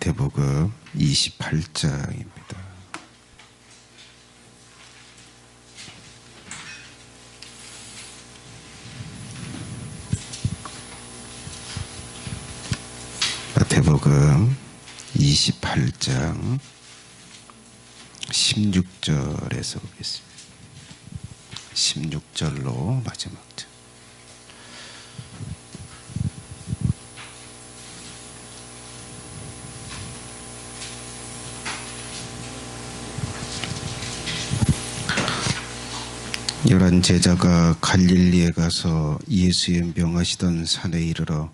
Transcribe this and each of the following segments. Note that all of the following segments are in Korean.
마태복음 28장입니다. 마태복음 28장 16절에서 보겠습니다. 16절로 마지막 절. 열한 제자가 갈릴리에 가서 예수의 명하시던 산에 이르러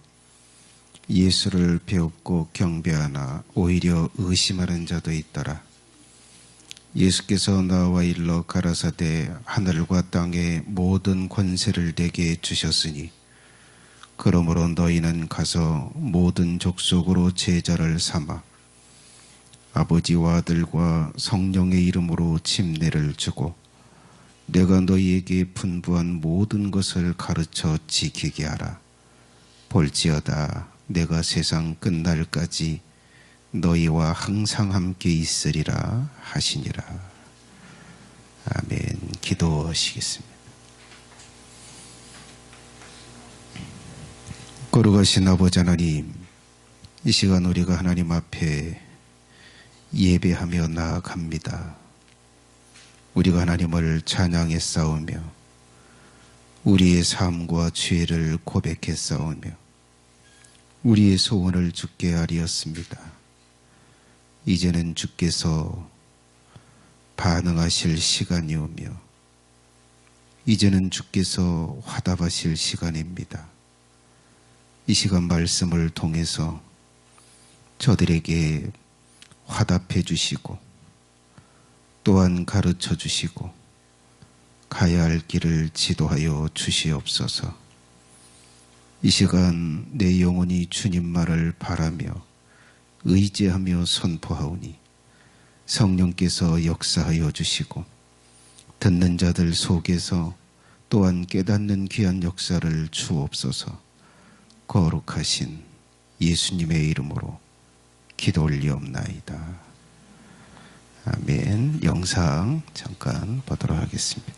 예수를 배웁고 경배하나 오히려 의심하는 자도 있더라. 예수께서 나와 일러 가라사대 하늘과 땅의 모든 권세를 내게 주셨으니 그러므로 너희는 가서 모든 족속으로 제자를 삼아 아버지와 아들과 성령의 이름으로 침례를 주고 내가 너희에게 분부한 모든 것을 가르쳐 지키게 하라. 볼지어다 내가 세상 끝날까지 너희와 항상 함께 있으리라 하시니라. 아멘. 기도하시겠습니다. 거룩하신 아버지 하나님, 이 시간 우리가 하나님 앞에 예배하며 나아갑니다. 우리가 하나님을 찬양해 싸우며 우리의 삶과 죄를 고백해 싸우며 우리의 소원을 주께 아뢰었습니다. 이제는 주께서 반응하실 시간이 오며 이제는 주께서 화답하실 시간입니다. 이 시간 말씀을 통해서 저들에게 화답해 주시고 또한 가르쳐 주시고 가야 할 길을 지도하여 주시옵소서. 이 시간 내 영혼이 주님 말을 바라며 의지하며 선포하오니 성령께서 역사하여 주시고 듣는 자들 속에서 또한 깨닫는 귀한 역사를 주옵소서. 거룩하신 예수님의 이름으로 기도 올리옵나이다. 아멘. 영상 잠깐 보도록 하겠습니다.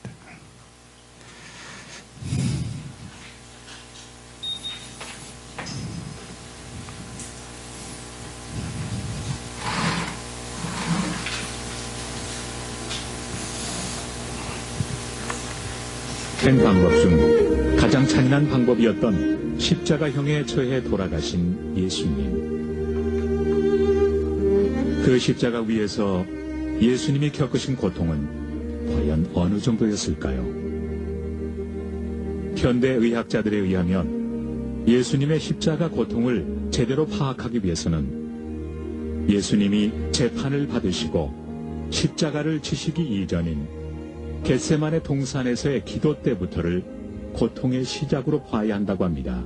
행 방법 중 가장 잔인한 방법이었던 십자가형에 처해 돌아가신 예수님. 그 십자가 위에서 예수님이 겪으신 고통은 과연 어느 정도였을까요? 현대 의학자들에 의하면 예수님의 십자가 고통을 제대로 파악하기 위해서는 예수님이 재판을 받으시고 십자가를 지시기 이전인 겟세마네 동산에서의 기도 때부터를 고통의 시작으로 봐야 한다고 합니다.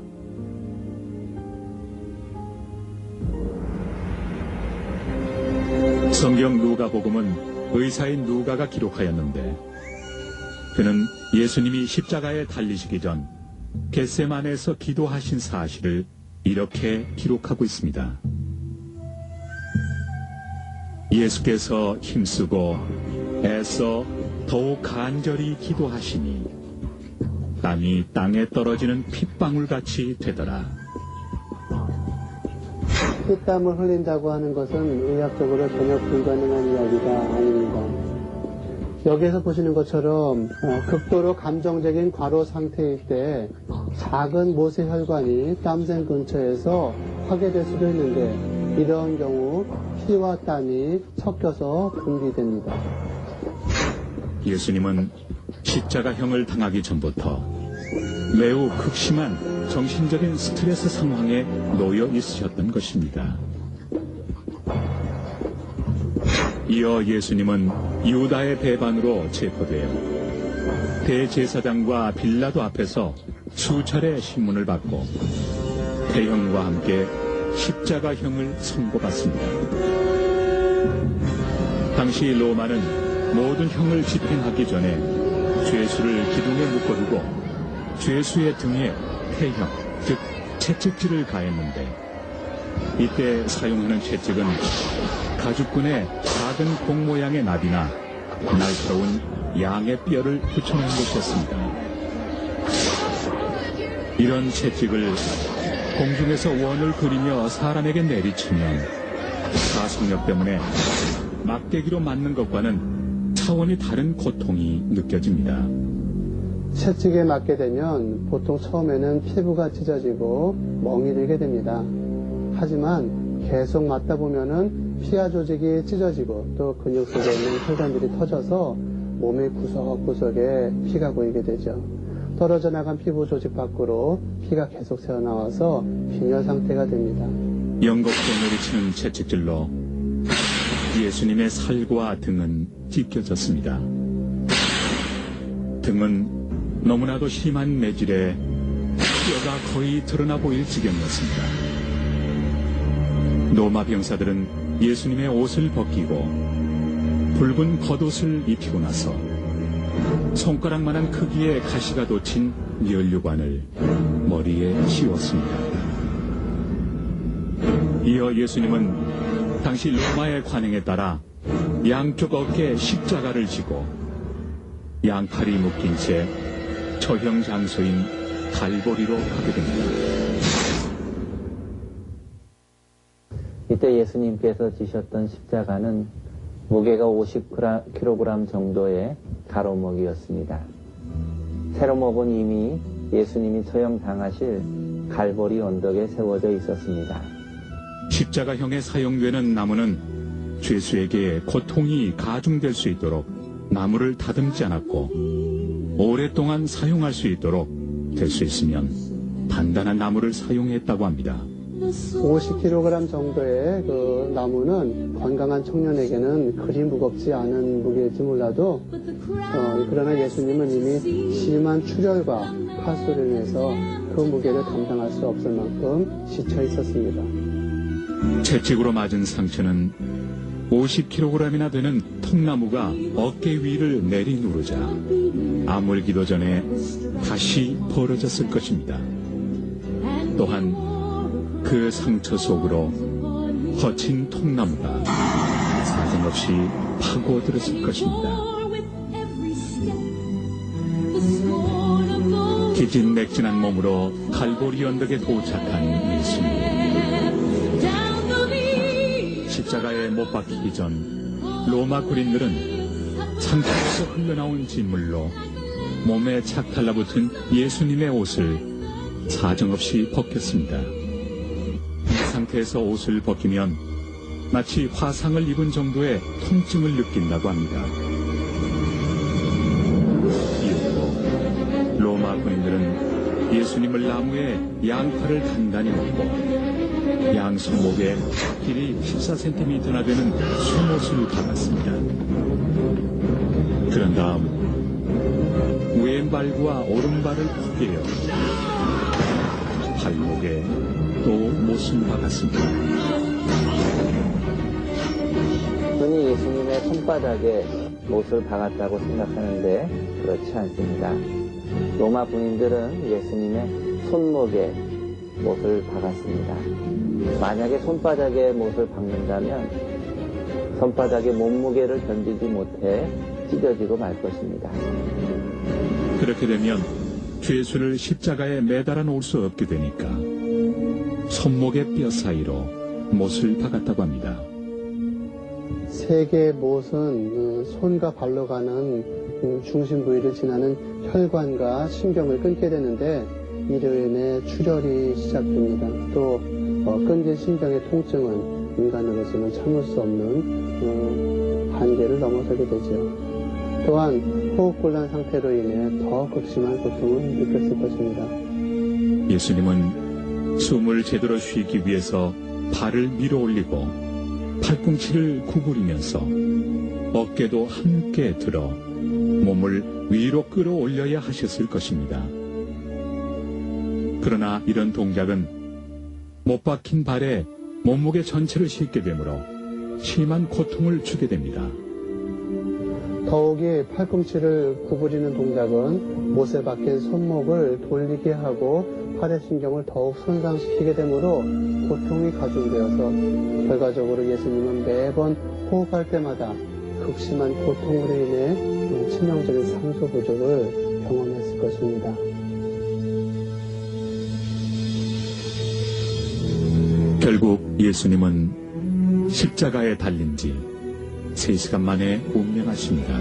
성경 누가복음은 의사인 누가가 기록하였는데 그는 예수님이 십자가에 달리시기 전 겟세마네에서 기도하신 사실을 이렇게 기록하고 있습니다. 예수께서 힘쓰고 애써 더욱 간절히 기도하시니 땀이 땅에 떨어지는 핏방울같이 되더라. 피땀을 흘린다고 하는 것은 의학적으로 전혀 불가능한 이야기가 아닙니다. 여기에서 보시는 것처럼 극도로 감정적인 과로 상태일 때 작은 모세혈관이 땀샘 근처에서 파괴될 수도 있는데 이런 경우 피와 땀이 섞여서 분비됩니다. 예수님은 십자가형을 당하기 전부터 매우 극심한 정신적인 스트레스 상황에 놓여 있으셨던 것입니다. 이어 예수님은 유다의 배반으로 체포되어 대제사장과 빌라도 앞에서 수차례 신문을 받고 대형과 함께 십자가형을 선고받습니다. 당시 로마는 모든 형을 집행하기 전에 죄수를 기둥에 묶어두고 죄수의 등에 태형, 즉 채찍질을 가했는데 이때 사용하는 채찍은 가죽끈에 작은 공 모양의 나비나 날카로운 양의 뼈를 붙여놓은 것이었습니다. 이런 채찍을 공중에서 원을 그리며 사람에게 내리치면 가속력 때문에 막대기로 맞는 것과는 차원이 다른 고통이 느껴집니다. 채찍에 맞게 되면 보통 처음에는 피부가 찢어지고 멍이 들게 됩니다. 하지만 계속 맞다 보면은 피하 조직이 찢어지고 또 근육 속에 있는 혈관들이 터져서 몸의 구석구석에 피가 고이게 되죠. 떨어져 나간 피부 조직 밖으로 피가 계속 새어나와서 빈혈 상태가 됩니다. 연곡도 내리치는 채찍질로 예수님의 살과 등은 찢겨졌습니다. 등은 너무나도 심한 매질에 뼈가 거의 드러나 보일 지경이었습니다. 로마 병사들은 예수님의 옷을 벗기고 붉은 겉옷을 입히고 나서 손가락만한 크기의 가시가 돋친 면류관을 머리에 씌웠습니다. 이어 예수님은 당시 로마의 관행에 따라 양쪽 어깨에 십자가를 지고 양팔이 묶인 채 처형 장소인 갈보리로 가게 됩니다. 이때 예수님께서 지셨던 십자가는 무게가 50kg 정도의 가로목이었습니다. 세로목은 이미 예수님이 처형당하실 갈보리 언덕에 세워져 있었습니다. 십자가형에 사용되는 나무는 죄수에게 고통이 가중될 수 있도록 나무를 다듬지 않았고 오랫동안 사용할 수 있도록 될 수 있으면 단단한 나무를 사용했다고 합니다. 50kg 정도의 그 나무는 건강한 청년에게는 그리 무겁지 않은 무게일지 몰라도 그러나 예수님은 이미 심한 출혈과 파수로 인해서 그 무게를 감당할 수 없을 만큼 지쳐 있었습니다. 채찍으로 맞은 상처는 50kg이나 되는 통나무가 어깨 위를 내리누르자 아물기도 전에 다시 벌어졌을 것입니다. 또한 그 상처 속으로 거친 통나무가 사정없이 파고들었을 것입니다. 기진맥진한 몸으로 갈보리 언덕에 도착한 예수님. 십자가에 못 박히기 전 로마 군인들은 상처에서 흘러나온 진물로 몸에 착 달라붙은 예수님의 옷을 사정없이 벗겼습니다. 이 상태에서 옷을 벗기면 마치 화상을 입은 정도의 통증을 느낀다고 합니다. 이후로 로마 군인들은 예수님을 나무에 양팔을 단단히 묶고 양 손목에 길이 14cm나 되는 쇠못을 박았습니다. 그런 다음 왼발과 오른발을 포개어 발목에 또 못을 박았습니다. 흔히 예수님의 손바닥에 못을 박았다고 생각하는데 그렇지 않습니다. 로마 군인들은 예수님의 손목에 못을 박았습니다. 만약에 손바닥에 못을 박는다면 손바닥의 몸무게를 견디지 못해 찢어지고 말 것입니다. 그렇게 되면 죄수를 십자가에 매달아 놓을 수 없게 되니까 손목의 뼈 사이로 못을 박았다고 합니다. 세 개의 못은 손과 발로 가는 중심 부위를 지나는 혈관과 신경을 끊게 되는데 이로 인해 출혈이 시작됩니다. 또 끊긴 신경의 통증은 인간으로서는 참을 수 없는 한계를 넘어서게 되죠. 또한 호흡곤란 상태로 인해 더 극심한 고통을 느꼈을 것입니다. 예수님은 숨을 제대로 쉬기 위해서 발을 밀어 올리고 팔꿈치를 구부리면서 어깨도 함께 들어 몸을 위로 끌어올려야 하셨을 것입니다. 그러나 이런 동작은 못 박힌 발에 몸무게 전체를 싣게 되므로 심한 고통을 주게 됩니다. 더욱이 팔꿈치를 구부리는 동작은 못에 박힌 손목을 돌리게 하고 팔의 신경을 더욱 손상시키게 되므로 고통이 가중되어서 결과적으로 예수님은 매번 호흡할 때마다 극심한 고통으로 인해 치명적인 산소 부족을 경험했을 것입니다. 결국 예수님은 십자가에 달린 지 3시간 만에 운명하십니다.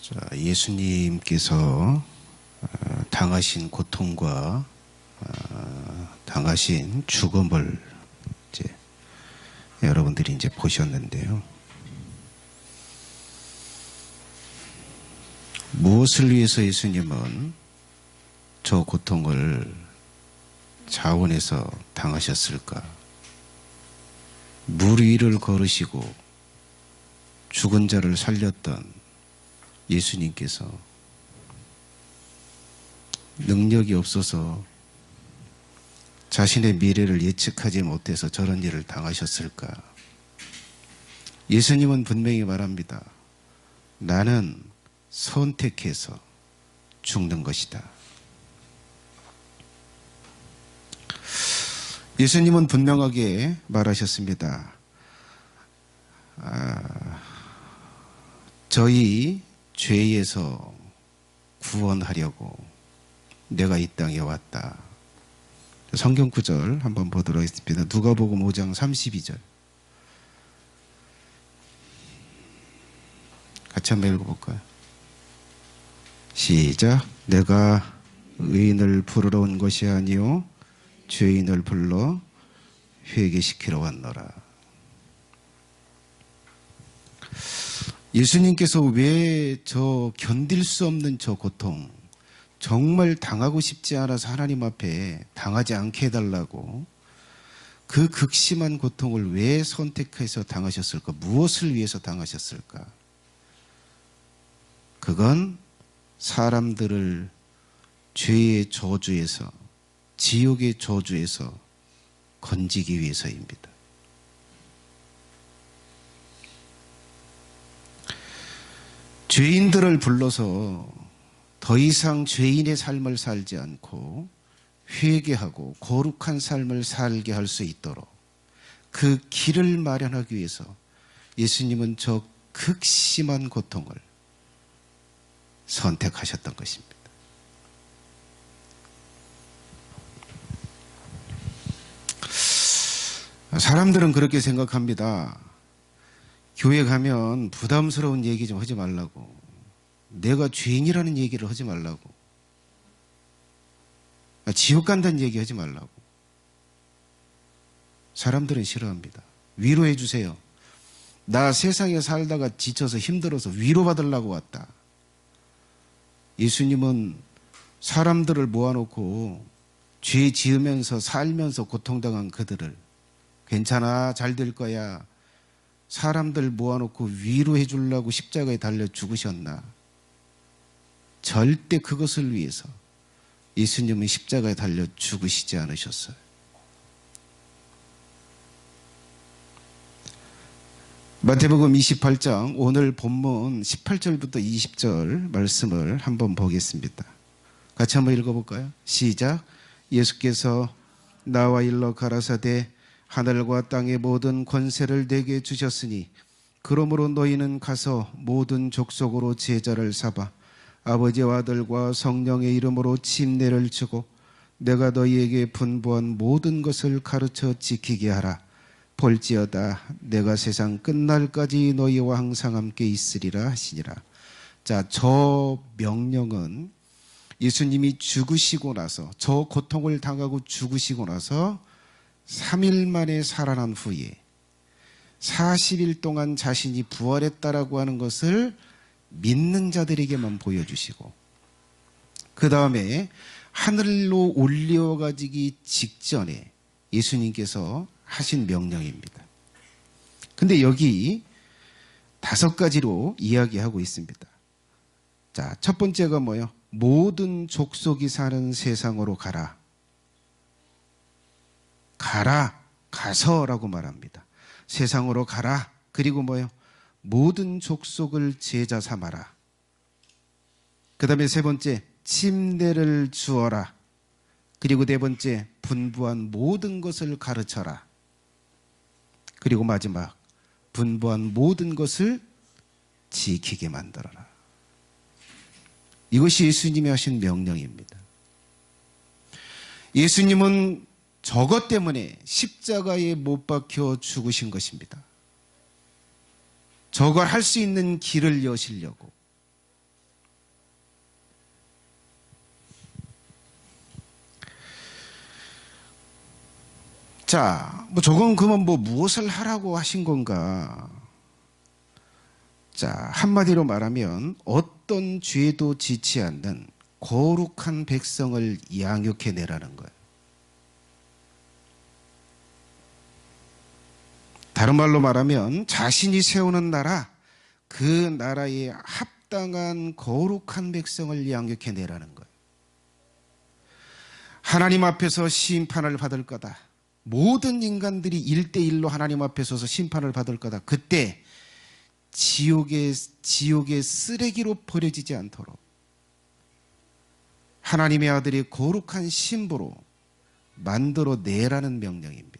자, 예수님께서 당하신 고통과 당하신 죽음을 이제 여러분들이 이제 보셨는데요. 무엇을 위해서 예수님은 저 고통을 자원해서 당하셨을까? 물 위를 걸으시고 죽은 자를 살렸던 예수님께서 능력이 없어서 자신의 미래를 예측하지 못해서 저런 일을 당하셨을까? 예수님은 분명히 말합니다. 나는 선택해서 죽는 것이다. 예수님은 분명하게 말하셨습니다. 저희 죄에서 구원하려고 내가 이 땅에 왔다. 성경 구절 한번 보도록 하겠습니다. 누가복음 5장 32절. 같이 한번 읽어볼까요? 시작. 내가 의인을 부르러 온 것이 아니요 죄인을 불러 회개시키러 왔노라. 예수님께서 왜 저 견딜 수 없는 저 고통, 정말 당하고 싶지 않아서 하나님 앞에 당하지 않게 해달라고 그 극심한 고통을 왜 선택해서 당하셨을까? 무엇을 위해서 당하셨을까? 그건 사람들을 죄의 저주에서, 지옥의 저주에서 건지기 위해서입니다. 죄인들을 불러서 더 이상 죄인의 삶을 살지 않고 회개하고 거룩한 삶을 살게 할 수 있도록 그 길을 마련하기 위해서 예수님은 저 극심한 고통을 선택하셨던 것입니다. 사람들은 그렇게 생각합니다. 교회 가면 부담스러운 얘기 좀 하지 말라고. 내가 죄인이라는 얘기를 하지 말라고. 지옥 간다는 얘기 하지 말라고. 사람들은 싫어합니다. 위로해 주세요. 나 세상에 살다가 지쳐서 힘들어서 위로받으려고 왔다. 예수님은 사람들을 모아놓고 죄 지으면서 살면서 고통당한 그들을 괜찮아, 잘 될 거야. 사람들 모아놓고 위로해 주려고 십자가에 달려 죽으셨나? 절대 그것을 위해서 예수님은 십자가에 달려 죽으시지 않으셨어요. 마태복음 28장 오늘 본문 18절부터 20절 말씀을 한번 보겠습니다. 같이 한번 읽어볼까요? 시작. 예수께서 나와 일러 가라사대 하늘과 땅의 모든 권세를 내게 주셨으니 그러므로 너희는 가서 모든 족속으로 제자를 삼아 아버지와 아들과 성령의 이름으로 침례를 주고 내가 너희에게 분부한 모든 것을 가르쳐 지키게 하라. 볼지어다 내가 세상 끝날까지 너희와 항상 함께 있으리라 하시니라. 자, 저 명령은 예수님이 죽으시고 나서 저 고통을 당하고 죽으시고 나서 3일 만에 살아난 후에 40일 동안 자신이 부활했다라고 하는 것을 믿는 자들에게만 보여주시고 그 다음에 하늘로 올려가지기 직전에 예수님께서 하신 명령입니다. 근데 여기 5가지로 이야기하고 있습니다. 자, 첫 번째가 뭐예요? 모든 족속이 사는 세상으로 가라. 가라, 가서라고 말합니다. 세상으로 가라. 그리고 뭐예요? 모든 족속을 제자 삼아라. 그 다음에 세 번째, 침례를 주어라. 그리고 네 번째, 분부한 모든 것을 가르쳐라. 그리고 마지막, 분부한 모든 것을 지키게 만들어라. 이것이 예수님이 하신 명령입니다. 예수님은 저것 때문에 십자가에 못 박혀 죽으신 것입니다. 저걸 할 수 있는 길을 여시려고. 자, 저건 그러면 무엇을 하라고 하신 건가? 자, 한마디로 말하면 어떤 죄도 지지 않는 거룩한 백성을 양육해내라는 거예요. 다른 말로 말하면 자신이 세우는 나라, 그 나라에 합당한 거룩한 백성을 양육해내라는 거예요. 하나님 앞에서 심판을 받을 거다. 모든 인간들이 1대1로 하나님 앞에 서서 심판을 받을 거다. 그때 지옥의 쓰레기로 버려지지 않도록 하나님의 아들이 거룩한 신부로 만들어내라는 명령입니다.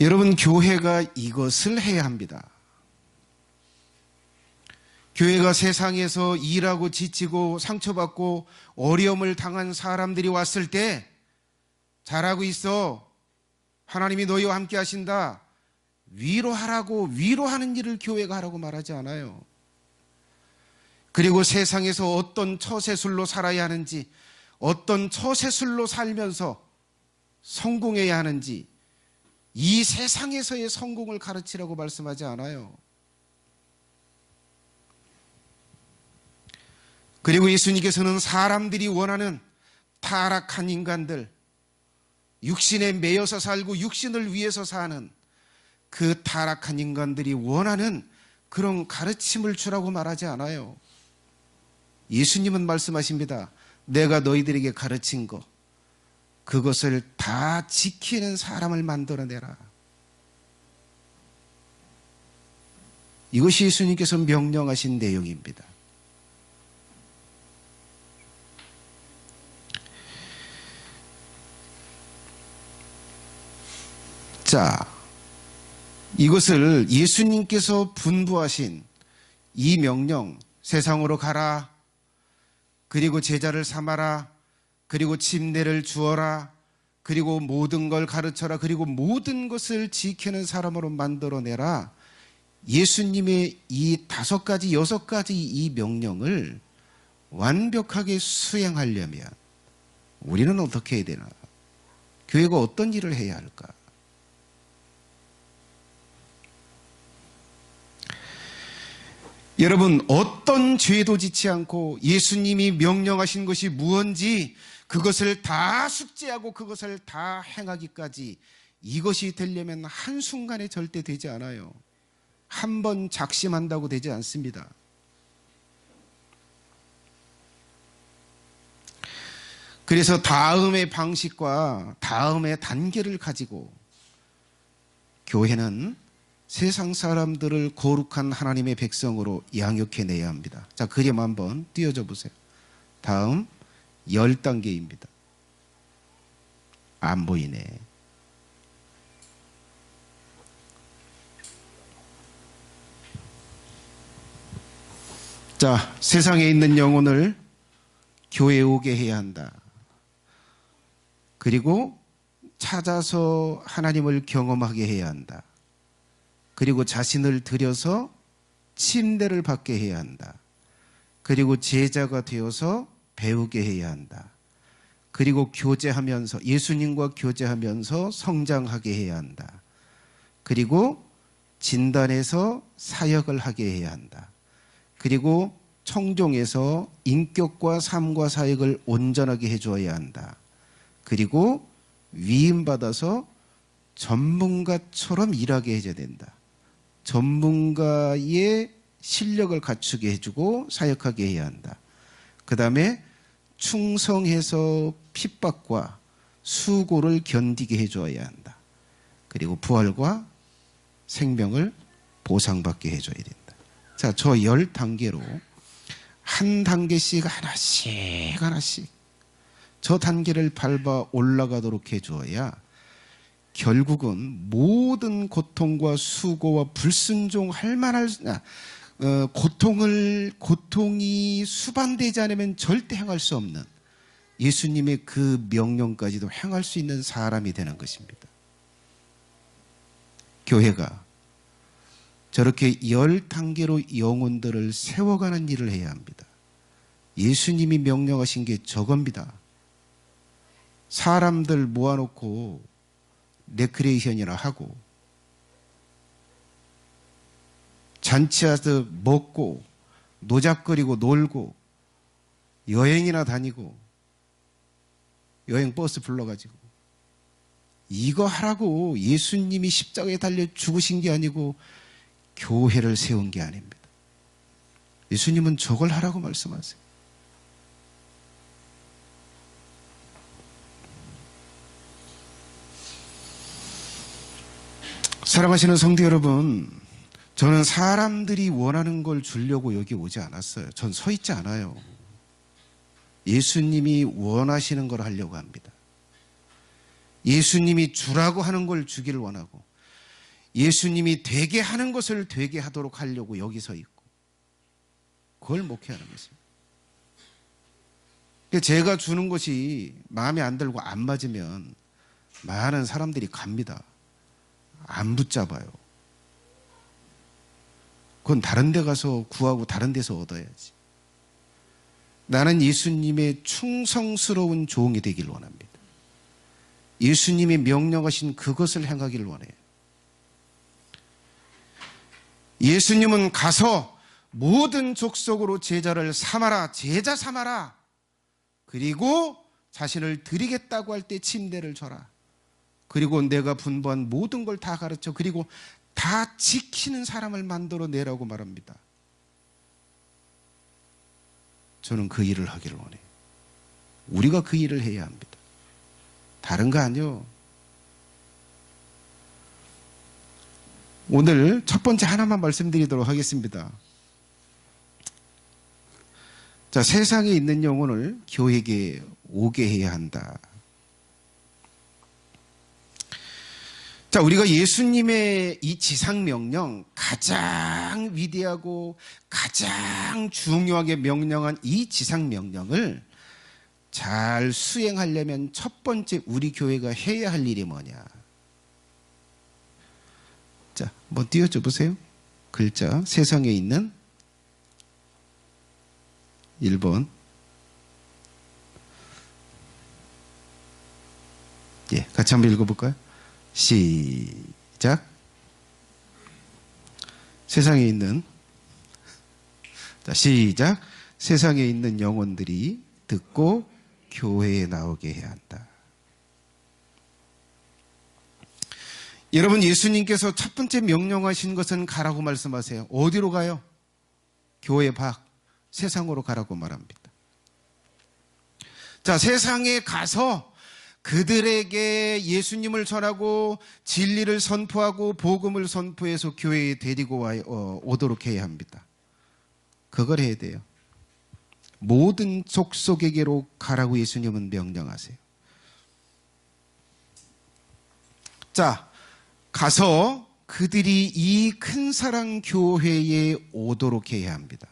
여러분, 교회가 이것을 해야 합니다. 교회가 세상에서 일하고 지치고 상처받고 어려움을 당한 사람들이 왔을 때 잘하고 있어. 하나님이 너희와 함께 하신다. 위로하라고, 위로하는 일을 교회가 하라고 말하지 않아요. 그리고 세상에서 어떤 처세술로 살아야 하는지, 어떤 처세술로 살면서 성공해야 하는지, 이 세상에서의 성공을 가르치라고 말씀하지 않아요. 그리고 예수님께서는 사람들이 원하는 타락한 인간들, 육신에 매여서 살고 육신을 위해서 사는 그 타락한 인간들이 원하는 그런 가르침을 주라고 말하지 않아요. 예수님은 말씀하십니다. 내가 너희들에게 가르친 것, 그것을 다 지키는 사람을 만들어내라. 이것이 예수님께서 명령하신 내용입니다. 자, 이것을 예수님께서 분부하신 이 명령, 세상으로 가라, 그리고 제자를 삼아라, 그리고 침례를 주어라, 그리고 모든 걸 가르쳐라, 그리고 모든 것을 지키는 사람으로 만들어내라. 예수님의 이 5가지, 6가지 이 명령을 완벽하게 수행하려면 우리는 어떻게 해야 되나? 교회가 어떤 일을 해야 할까? 여러분, 어떤 죄도 짓지 않고 예수님이 명령하신 것이 무언지 그것을 다 숙지하고 그것을 다 행하기까지, 이것이 되려면 한순간에 절대 되지 않아요. 한 번 작심한다고 되지 않습니다. 그래서 다음의 방식과 다음의 단계를 가지고 교회는 세상 사람들을 거룩한 하나님의 백성으로 양육해내야 합니다. 자, 그림 한번 띄워줘 보세요. 다음 10단계입니다. 안 보이네. 자, 세상에 있는 영혼을 교회에 오게 해야 한다. 그리고 찾아서 하나님을 경험하게 해야 한다. 그리고 자신을 들여서 침례를 받게 해야 한다. 그리고 제자가 되어서 배우게 해야 한다. 그리고 교제하면서, 예수님과 교제하면서 성장하게 해야 한다. 그리고 진단에서 사역을 하게 해야 한다. 그리고 청종에서 인격과 삶과 사역을 온전하게 해줘야 한다. 그리고 위임받아서 전문가처럼 일하게 해줘야 된다. 전문가의 실력을 갖추게 해주고 사역하게 해야 한다. 그 다음에 충성해서 핍박과 수고를 견디게 해줘야 한다. 그리고 부활과 생명을 보상받게 해줘야 된다. 자, 저 10단계로 한 단계씩 하나씩 저 단계를 밟아 올라가도록 해줘야 결국은 모든 고통과 수고와 불순종할 만할 고통이 수반되지 않으면 절대 행할 수 없는 예수님의 그 명령까지도 행할 수 있는 사람이 되는 것입니다. 교회가 저렇게 10단계로 영혼들을 세워가는 일을 해야 합니다. 예수님이 명령하신 게 저겁니다. 사람들 모아놓고 레크레이션이나 하고 잔치하듯 먹고 노잡거리고 놀고 여행이나 다니고 여행 버스 불러가지고 이거 하라고 예수님이 십자가에 달려 죽으신 게 아니고 교회를 세운 게 아닙니다. 예수님은 저걸 하라고 말씀하세요. 사랑하시는 성도 여러분, 저는 사람들이 원하는 걸 주려고 여기 오지 않았어요. 전 서 있지 않아요. 예수님이 원하시는 걸 하려고 합니다. 예수님이 주라고 하는 걸 주기를 원하고 예수님이 되게 하는 것을 되게 하도록 하려고 여기 서 있고 그걸 목회하는 것입니다. 제가 주는 것이 마음에 안 들고 안 맞으면 많은 사람들이 갑니다. 안 붙잡아요. 그건 다른 데 가서 구하고 다른 데서 얻어야지. 나는 예수님의 충성스러운 종이 되길 원합니다. 예수님이 명령하신 그것을 행하기를 원해요. 예수님은 가서 모든 족속으로 제자를 삼아라, 제자 삼아라. 그리고 자신을 드리겠다고 할 때 침대를 져라. 그리고 내가 분부한 모든 걸 다 가르쳐 그리고 다 지키는 사람을 만들어 내라고 말합니다. 저는 그 일을 하기를 원해요. 우리가 그 일을 해야 합니다. 다른 거 아니요. 오늘 첫 번째 하나만 말씀드리도록 하겠습니다. 자, 세상에 있는 영혼을 교회에 오게 해야 한다. 자, 우리가 예수님의 이 지상명령, 가장 위대하고 가장 중요하게 명령한 이 지상명령을 잘 수행하려면 첫 번째 우리 교회가 해야 할 일이 뭐냐? 자, 한번 띄워줘 보세요. 글자, 세상에 있는 1번. 예, 같이 한번 읽어볼까요? 시작. 세상에 있는, 자, 시작. 세상에 있는 영혼들이 듣고 교회에 나오게 해야 한다. 여러분, 예수님께서 첫 번째 명령하신 것은 가라고 말씀하세요. 어디로 가요? 교회 밖, 세상으로 가라고 말합니다. 자, 세상에 가서 그들에게 예수님을 전하고 진리를 선포하고 복음을 선포해서 교회에 데리고 오도록 해야 합니다. 그걸 해야 돼요. 모든 족속에게로 가라고 예수님은 명령하세요. 자, 가서 그들이 이 큰 사랑 교회에 오도록 해야 합니다.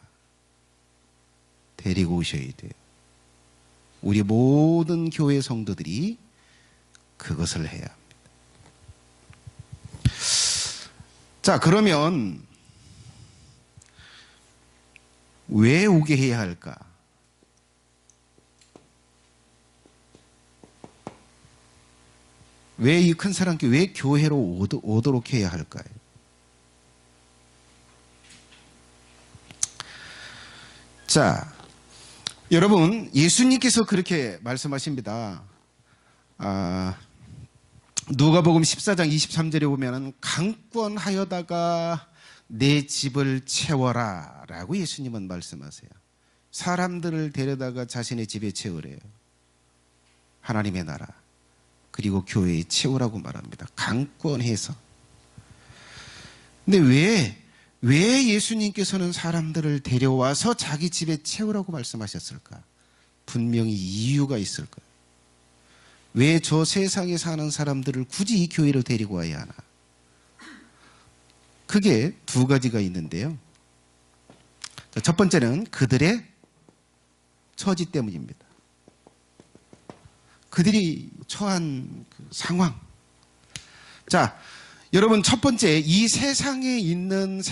데리고 오셔야 돼요. 우리 모든 교회 성도들이 그것을 해야 합니다. 자, 그러면 왜 오게 해야 할까? 왜 이 큰 사랑교회, 왜 교회로 오도록 해야 할까요? 자, 여러분, 예수님께서 그렇게 말씀하십니다. 누가복음 14장 23절에 보면 강권하여다가 내 집을 채워라 라고 예수님은 말씀하세요. 사람들을 데려다가 자신의 집에 채우래요. 하나님의 나라 그리고 교회에 채우라고 말합니다. 강권해서. 근데 왜 예수님께서는 사람들을 데려와서 자기 집에 채우라고 말씀하셨을까? 분명히 이유가 있을 거예요. 왜 저 세상에 사는 사람들을 굳이 이 교회로 데리고 와야 하나? 크게 두 가지가 있는데요. 첫 번째는 그들의 처지 때문입니다. 그들이 처한 그 상황. 자, 여러분 첫 번째 이 세상에 있는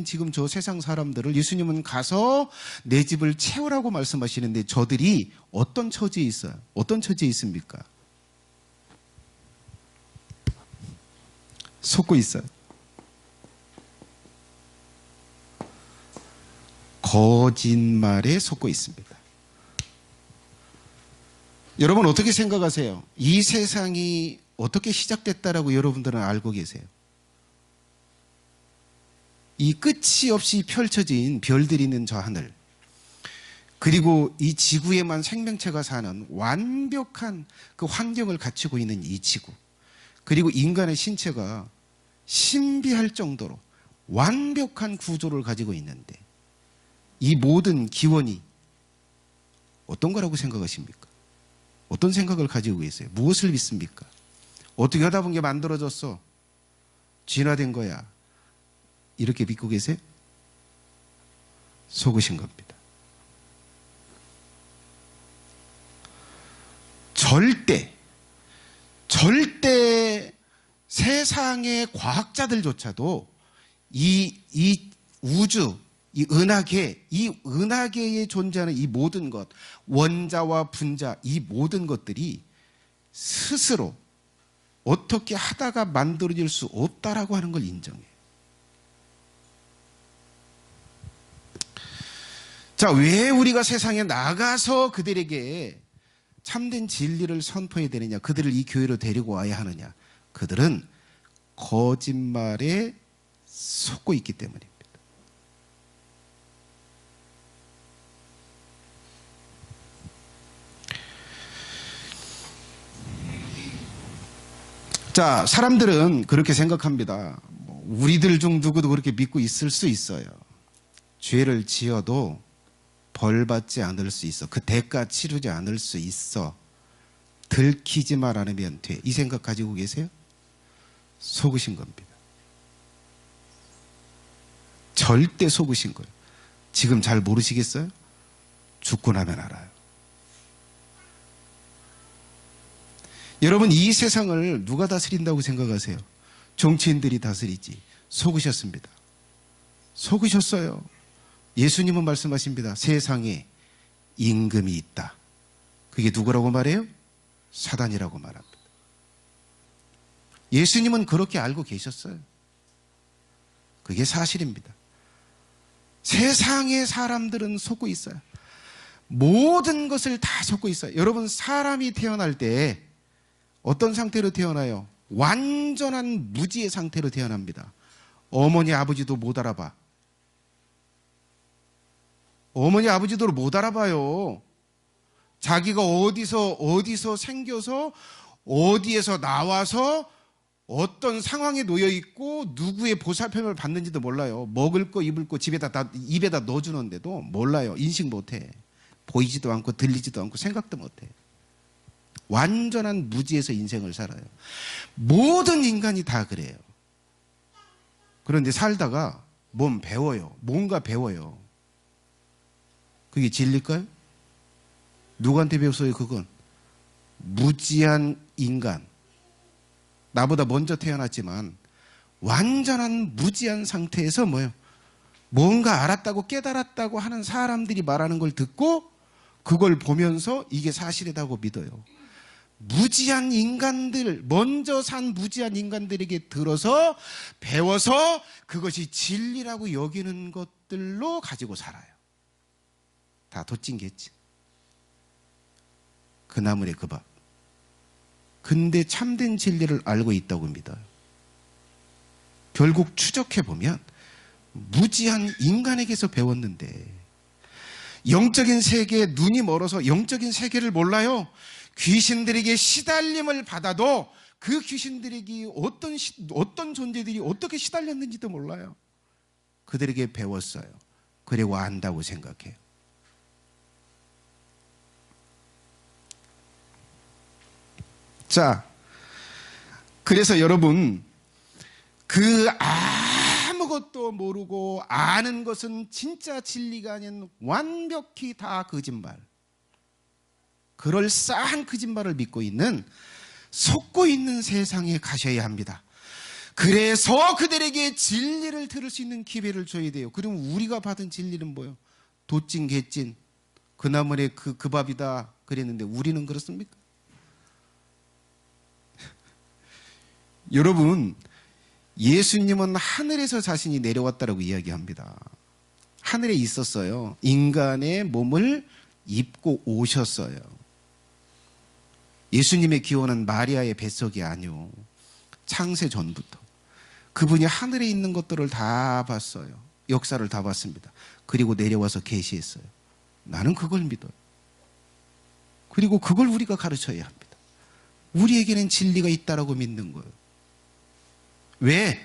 지금 저 세상 사람들을 예수님은 가서 내 집을 채우라고 말씀하시는데 저들이 어떤 처지에 있어요? 어떤 처지에 있습니까? 속고 있어요. 거짓말에 속고 있습니다. 여러분 어떻게 생각하세요? 이 세상이 어떻게 시작됐다라고 여러분들은 알고 계세요? 이 끝이 없이 펼쳐진 별들이 있는 저 하늘, 그리고 이 지구에만 생명체가 사는 완벽한 그 환경을 갖추고 있는 이 지구, 그리고 인간의 신체가 신비할 정도로 완벽한 구조를 가지고 있는데 이 모든 기원이 어떤 거라고 생각하십니까? 어떤 생각을 가지고 계세요? 무엇을 믿습니까? 어떻게 하다 보니 만들어졌어? 진화된 거야. 이렇게 믿고 계세요? 속으신 겁니다. 절대 세상의 과학자들조차도 이 우주, 이 은하계에 존재하는 이 모든 것, 원자와 분자, 이 모든 것들이 스스로 어떻게 하다가 만들어질 수 없다라고 하는 걸 인정해요. 자, 왜 우리가 세상에 나가서 그들에게 참된 진리를 선포해야 되느냐? 그들을 이 교회로 데리고 와야 하느냐? 그들은 거짓말에 속고 있기 때문입니다. 자, 사람들은 그렇게 생각합니다. 우리들 중 누구도 그렇게 믿고 있을 수 있어요. 죄를 지어도 벌 받지 않을 수 있어. 그 대가 치르지 않을 수 있어. 들키지만 않으면 돼. 이 생각 가지고 계세요? 속으신 겁니다. 절대 속으신 거예요. 지금 잘 모르시겠어요? 죽고 나면 알아요. 여러분, 이 세상을 누가 다스린다고 생각하세요? 정치인들이 다스리지. 속으셨습니다. 속으셨어요. 예수님은 말씀하십니다. 세상에 임금이 있다. 그게 누구라고 말해요? 사단이라고 말합니다. 예수님은 그렇게 알고 계셨어요. 그게 사실입니다. 세상의 사람들은 속고 있어요. 모든 것을 다 속고 있어요. 여러분, 사람이 태어날 때 어떤 상태로 태어나요? 완전한 무지의 상태로 태어납니다. 어머니 아버지도 못 알아봐. 어머니 아버지도 못 알아봐요. 자기가 어디서 생겨서 어디에서 나와서 어떤 상황에 놓여 있고 누구의 보살핌을 받는지도 몰라요. 먹을 거 입을 거 입에다 넣어주는데도 몰라요. 인식 못해. 보이지도 않고 들리지도 않고 생각도 못해. 완전한 무지에서 인생을 살아요. 모든 인간이 다 그래요. 그런데 살다가 뭔가 배워요. 그게 진리일까요? 누구한테 배웠어요, 그건? 무지한 인간. 나보다 먼저 태어났지만 완전한 무지한 상태에서 뭔가 알았다고 깨달았다고 하는 사람들이 말하는 걸 듣고 그걸 보면서 이게 사실이라고 믿어요. 무지한 인간들, 먼저 산 무지한 인간들에게 들어서 배워서 그것이 진리라고 여기는 것들로 가지고 살아요. 다 덧진겠지. 그 나물의 그 밥. 근데 참된 진리를 알고 있다고 믿어요. 결국 추적해보면 무지한 인간에게서 배웠는데 영적인 세계에 눈이 멀어서 영적인 세계를 몰라요. 귀신들에게 시달림을 받아도 그 귀신들에게 어떤 존재들이 어떻게 시달렸는지도 몰라요. 그들에게 배웠어요. 그리고 안다고 생각해요. 자, 그래서 여러분, 그 아무것도 모르고 아는 것은 진짜 진리가 아닌 완벽히 다 거짓말, 그럴싸한 거짓말을 믿고 있는, 속고 있는 세상에 가셔야 합니다. 그래서 그들에게 진리를 들을 수 있는 기회를 줘야 돼요. 그럼 우리가 받은 진리는 뭐예요? 도찐 개찐 그 나물에 그 밥이다 그랬는데 우리는 그렇습니까? 여러분, 예수님은 하늘에서 자신이 내려왔다라고 이야기합니다. 하늘에 있었어요. 인간의 몸을 입고 오셨어요. 예수님의 기원은 마리아의 뱃속이 아니오. 창세 전부터 그분이 하늘에 있는 것들을 다 봤어요. 역사를 다 봤습니다. 그리고 내려와서 계시했어요. 나는 그걸 믿어요. 그리고 그걸 우리가 가르쳐야 합니다. 우리에게는 진리가 있다라고 믿는 거예요. 왜?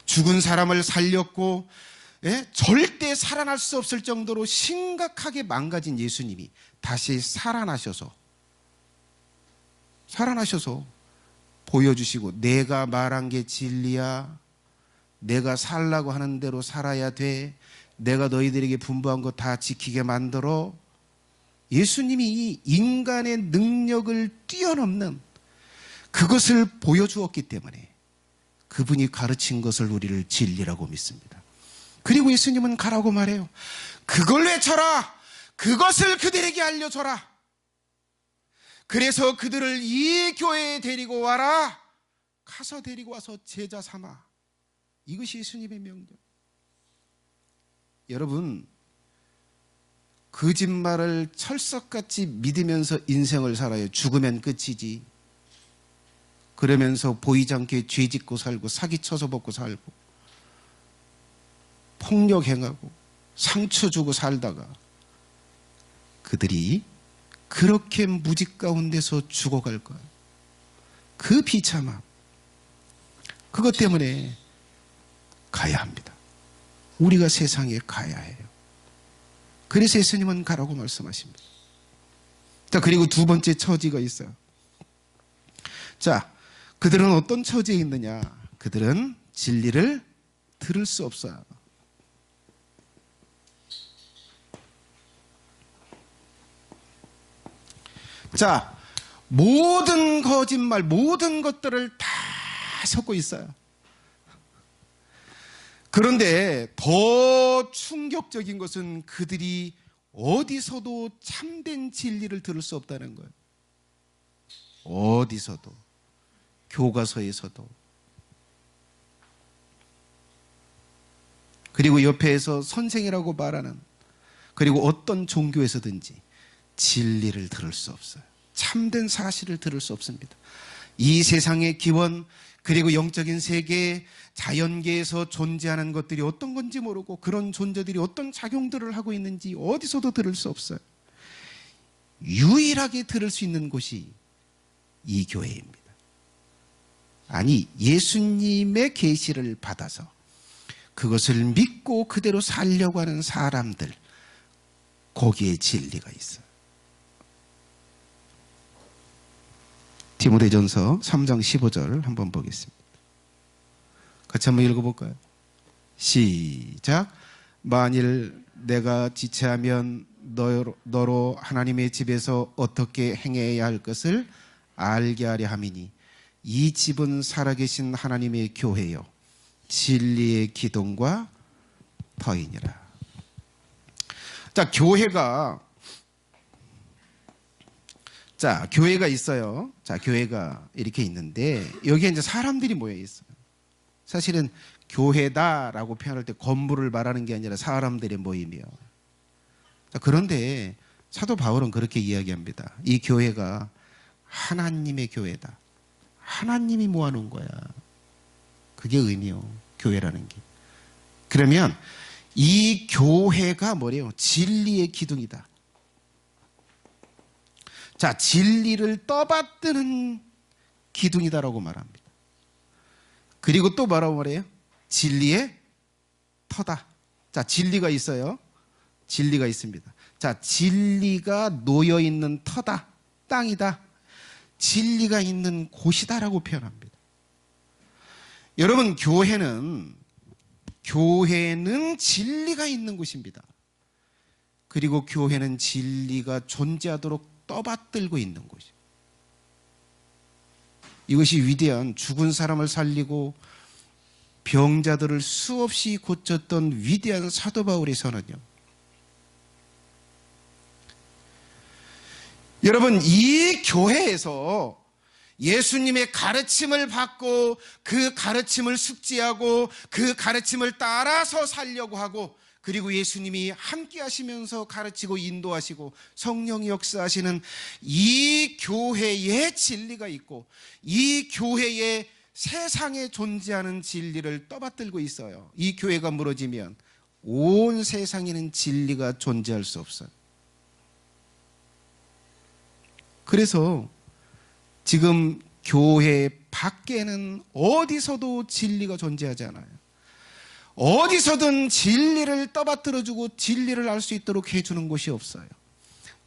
죽은 사람을 살렸고 절대 살아날 수 없을 정도로 심각하게 망가진 예수님이 다시 살아나셔서 보여주시고, 내가 말한 게 진리야. 내가 살라고 하는 대로 살아야 돼. 내가 너희들에게 분부한 거 다 지키게 만들어. 예수님이 이 인간의 능력을 뛰어넘는 그것을 보여주었기 때문에 그분이 가르친 것을 우리를 진리라고 믿습니다. 그리고 예수님은 가라고 말해요. 그걸 외쳐라. 그것을 그들에게 알려줘라. 그래서 그들을 이 교회에 데리고 와라. 가서 데리고 와서 제자 삼아. 이것이 예수님의 명령. 여러분, 거짓말을 철석같이 믿으면서 인생을 살아요. 죽으면 끝이지. 그러면서 보이지 않게 죄 짓고 살고 사기쳐서 먹고 살고 폭력행하고 상처 주고 살다가 그들이 그렇게 무직 가운데서 죽어갈 거예요. 그 비참함, 그것 때문에 가야 합니다. 우리가 세상에 가야 해요. 그래서 예수님은 가라고 말씀하십니다. 자, 그리고 두 번째 처지가 있어요. 자, 그들은 어떤 처지에 있느냐? 그들은 진리를 들을 수 없어요. 자, 모든 거짓말, 모든 것들을 다 섞고 있어요. 그런데 더 충격적인 것은 그들이 어디서도 참된 진리를 들을 수 없다는 거예요. 어디서도. 교과서에서도. 그리고 옆에서 선생이라고 말하는, 그리고 어떤 종교에서든지 진리를 들을 수 없어요. 참된 사실을 들을 수 없습니다. 이 세상의 기원, 그리고 영적인 세계, 자연계에서 존재하는 것들이 어떤 건지 모르고 그런 존재들이 어떤 작용들을 하고 있는지 어디서도 들을 수 없어요. 유일하게 들을 수 있는 곳이 이 교회입니다. 아니, 예수님의 계시를 받아서 그것을 믿고 그대로 살려고 하는 사람들, 거기에 진리가 있어요. 디모데전서 3장 15절 한번 보겠습니다. 같이 한번 읽어볼까요? 시작. 만일 내가 지체하면 너로 하나님의 집에서 어떻게 행해야 할 것을 알게 하려 함이니 이 집은 살아계신 하나님의 교회요 진리의 기둥과 터이니라. 자, 교회가 있어요. 자, 교회가 이렇게 있는데 여기에 이제 사람들이 모여 있어요. 사실은 교회다라고 표현할 때 건물을 말하는 게 아니라 사람들의 모임이요. 자, 그런데 사도 바울은 그렇게 이야기합니다. 이 교회가 하나님의 교회다. 하나님이 모아놓은 거야. 그게 의미요. 교회라는 게. 그러면 이 교회가 뭐래요? 진리의 기둥이다. 자, 진리를 떠받드는 기둥이다라고 말합니다. 그리고 또 뭐라고 말해요? 진리의 터다. 자, 진리가 있어요. 진리가 있습니다. 자, 진리가 놓여있는 터다. 땅이다. 진리가 있는 곳이다라고 표현합니다. 여러분, 교회는 진리가 있는 곳입니다. 그리고 교회는 진리가 존재하도록 떠받들고 있는 곳이에요. 이것이 위대한 죽은 사람을 살리고 병자들을 수없이 고쳤던 위대한 사도 바울의 선언이요. 여러분, 이 교회에서 예수님의 가르침을 받고 그 가르침을 숙지하고 그 가르침을 따라서 살려고 하고, 그리고 예수님이 함께 하시면서 가르치고 인도하시고 성령이 역사하시는 이 교회에 진리가 있고, 이 교회에 세상에 존재하는 진리를 떠받들고 있어요. 이 교회가 무너지면 온 세상에는 진리가 존재할 수 없어요. 그래서 지금 교회 밖에는 어디서도 진리가 존재하지 않아요. 어디서든 진리를 떠받들어주고 진리를 알 수 있도록 해주는 곳이 없어요.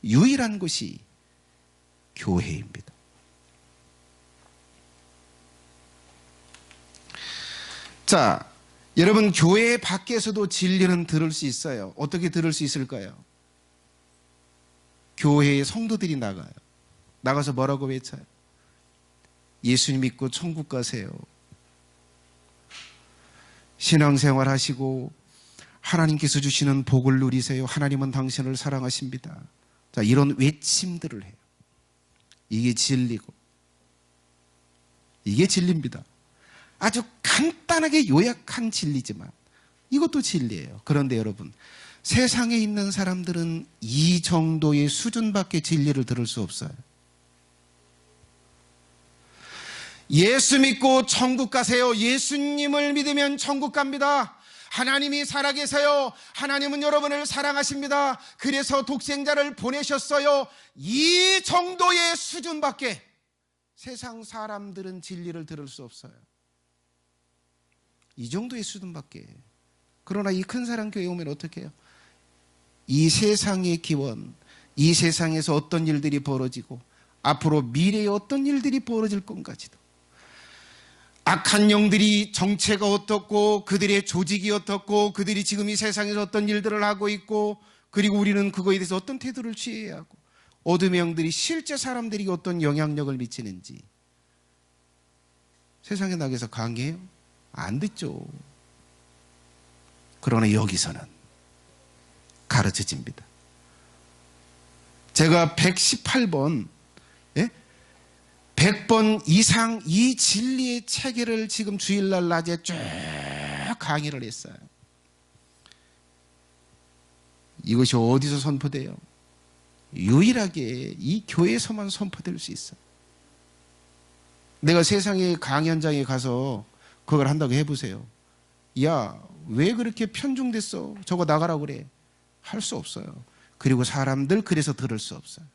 유일한 곳이 교회입니다. 자, 여러분, 교회 밖에서도 진리는 들을 수 있어요. 어떻게 들을 수 있을까요? 교회에 성도들이 나가서 뭐라고 외쳐요? 예수님 믿고 천국 가세요. 신앙생활 하시고 하나님께서 주시는 복을 누리세요. 하나님은 당신을 사랑하십니다. 자, 이런 외침들을 해요. 이게 진리고, 이게 진리입니다. 아주 간단하게 요약한 진리지만 이것도 진리예요. 그런데 여러분, 세상에 있는 사람들은 이 정도의 수준밖에 진리를 들을 수 없어요. 예수 믿고 천국 가세요. 예수님을 믿으면 천국 갑니다. 하나님이 살아계세요. 하나님은 여러분을 사랑하십니다. 그래서 독생자를 보내셨어요. 이 정도의 수준밖에 세상 사람들은 진리를 들을 수 없어요. 이 정도의 수준밖에. 그러나 이 큰 사랑 교회에 오면 어떻게 해요? 이 세상의 기원, 이 세상에서 어떤 일들이 벌어지고 앞으로 미래에 어떤 일들이 벌어질 건가지도, 악한 영들이 정체가 어떻고 그들의 조직이 어떻고 그들이 지금 이 세상에서 어떤 일들을 하고 있고, 그리고 우리는 그거에 대해서 어떤 태도를 취해야 하고, 어둠의 영들이 실제 사람들에게 어떤 영향력을 미치는지 세상에 나가서 강의해요? 안 듣죠. 그러나 여기서는 가르쳐집니다. 제가 118번 100번 이상 이 진리의 체계를 지금 주일날 낮에 쭉 강의를 했어요. 이것이 어디서 선포돼요? 유일하게 이 교회에서만 선포될 수 있어요. 내가 세상의 강의 현장에 가서 그걸 한다고 해보세요. 야, 왜 그렇게 편중됐어? 저거 나가라고 그래. 할 수 없어요. 그리고 사람들 그래서 들을 수 없어요.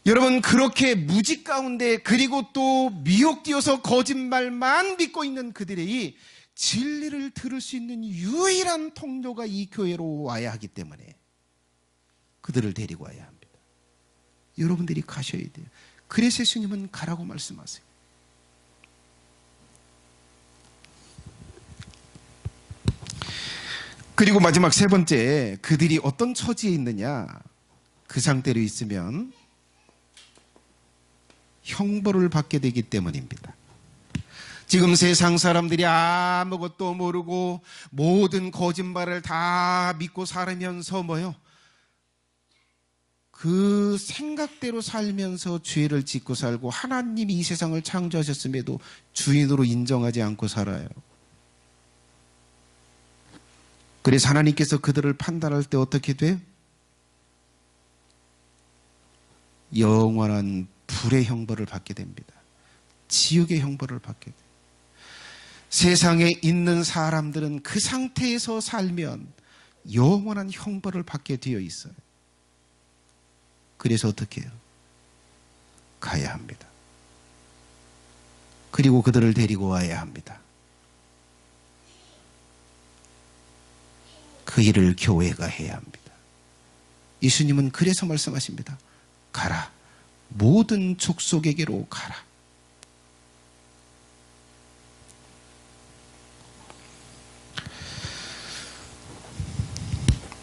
여러분, 그렇게 무지 가운데, 그리고 또 미혹되어서 거짓말만 믿고 있는 그들이 진리를 들을 수 있는 유일한 통로가 이 교회로 와야 하기 때문에 그들을 데리고 와야 합니다. 여러분들이 가셔야 돼요. 그래서 예수님은 가라고 말씀하세요. 그리고 마지막 세 번째, 그들이 어떤 처지에 있느냐. 그 상태로 있으면 형벌을 받게 되기 때문입니다. 지금 세상 사람들이 아무것도 모르고 모든 거짓말을 다 믿고 살면서 그 생각대로 살면서 죄를 짓고 살고, 하나님이 이 세상을 창조하셨음에도 주인으로 인정하지 않고 살아요. 그래서 하나님께서 그들을 판단할 때 어떻게 돼요? 영원한 불의 형벌을 받게 됩니다. 지옥의 형벌을 받게 돼요. 세상에 있는 사람들은 그 상태에서 살면 영원한 형벌을 받게 되어 있어요. 그래서 어떻게 해요? 가야 합니다. 그리고 그들을 데리고 와야 합니다. 그 일을 교회가 해야 합니다. 예수님은 그래서 말씀하십니다. 가라. 모든 족속에게로 가라.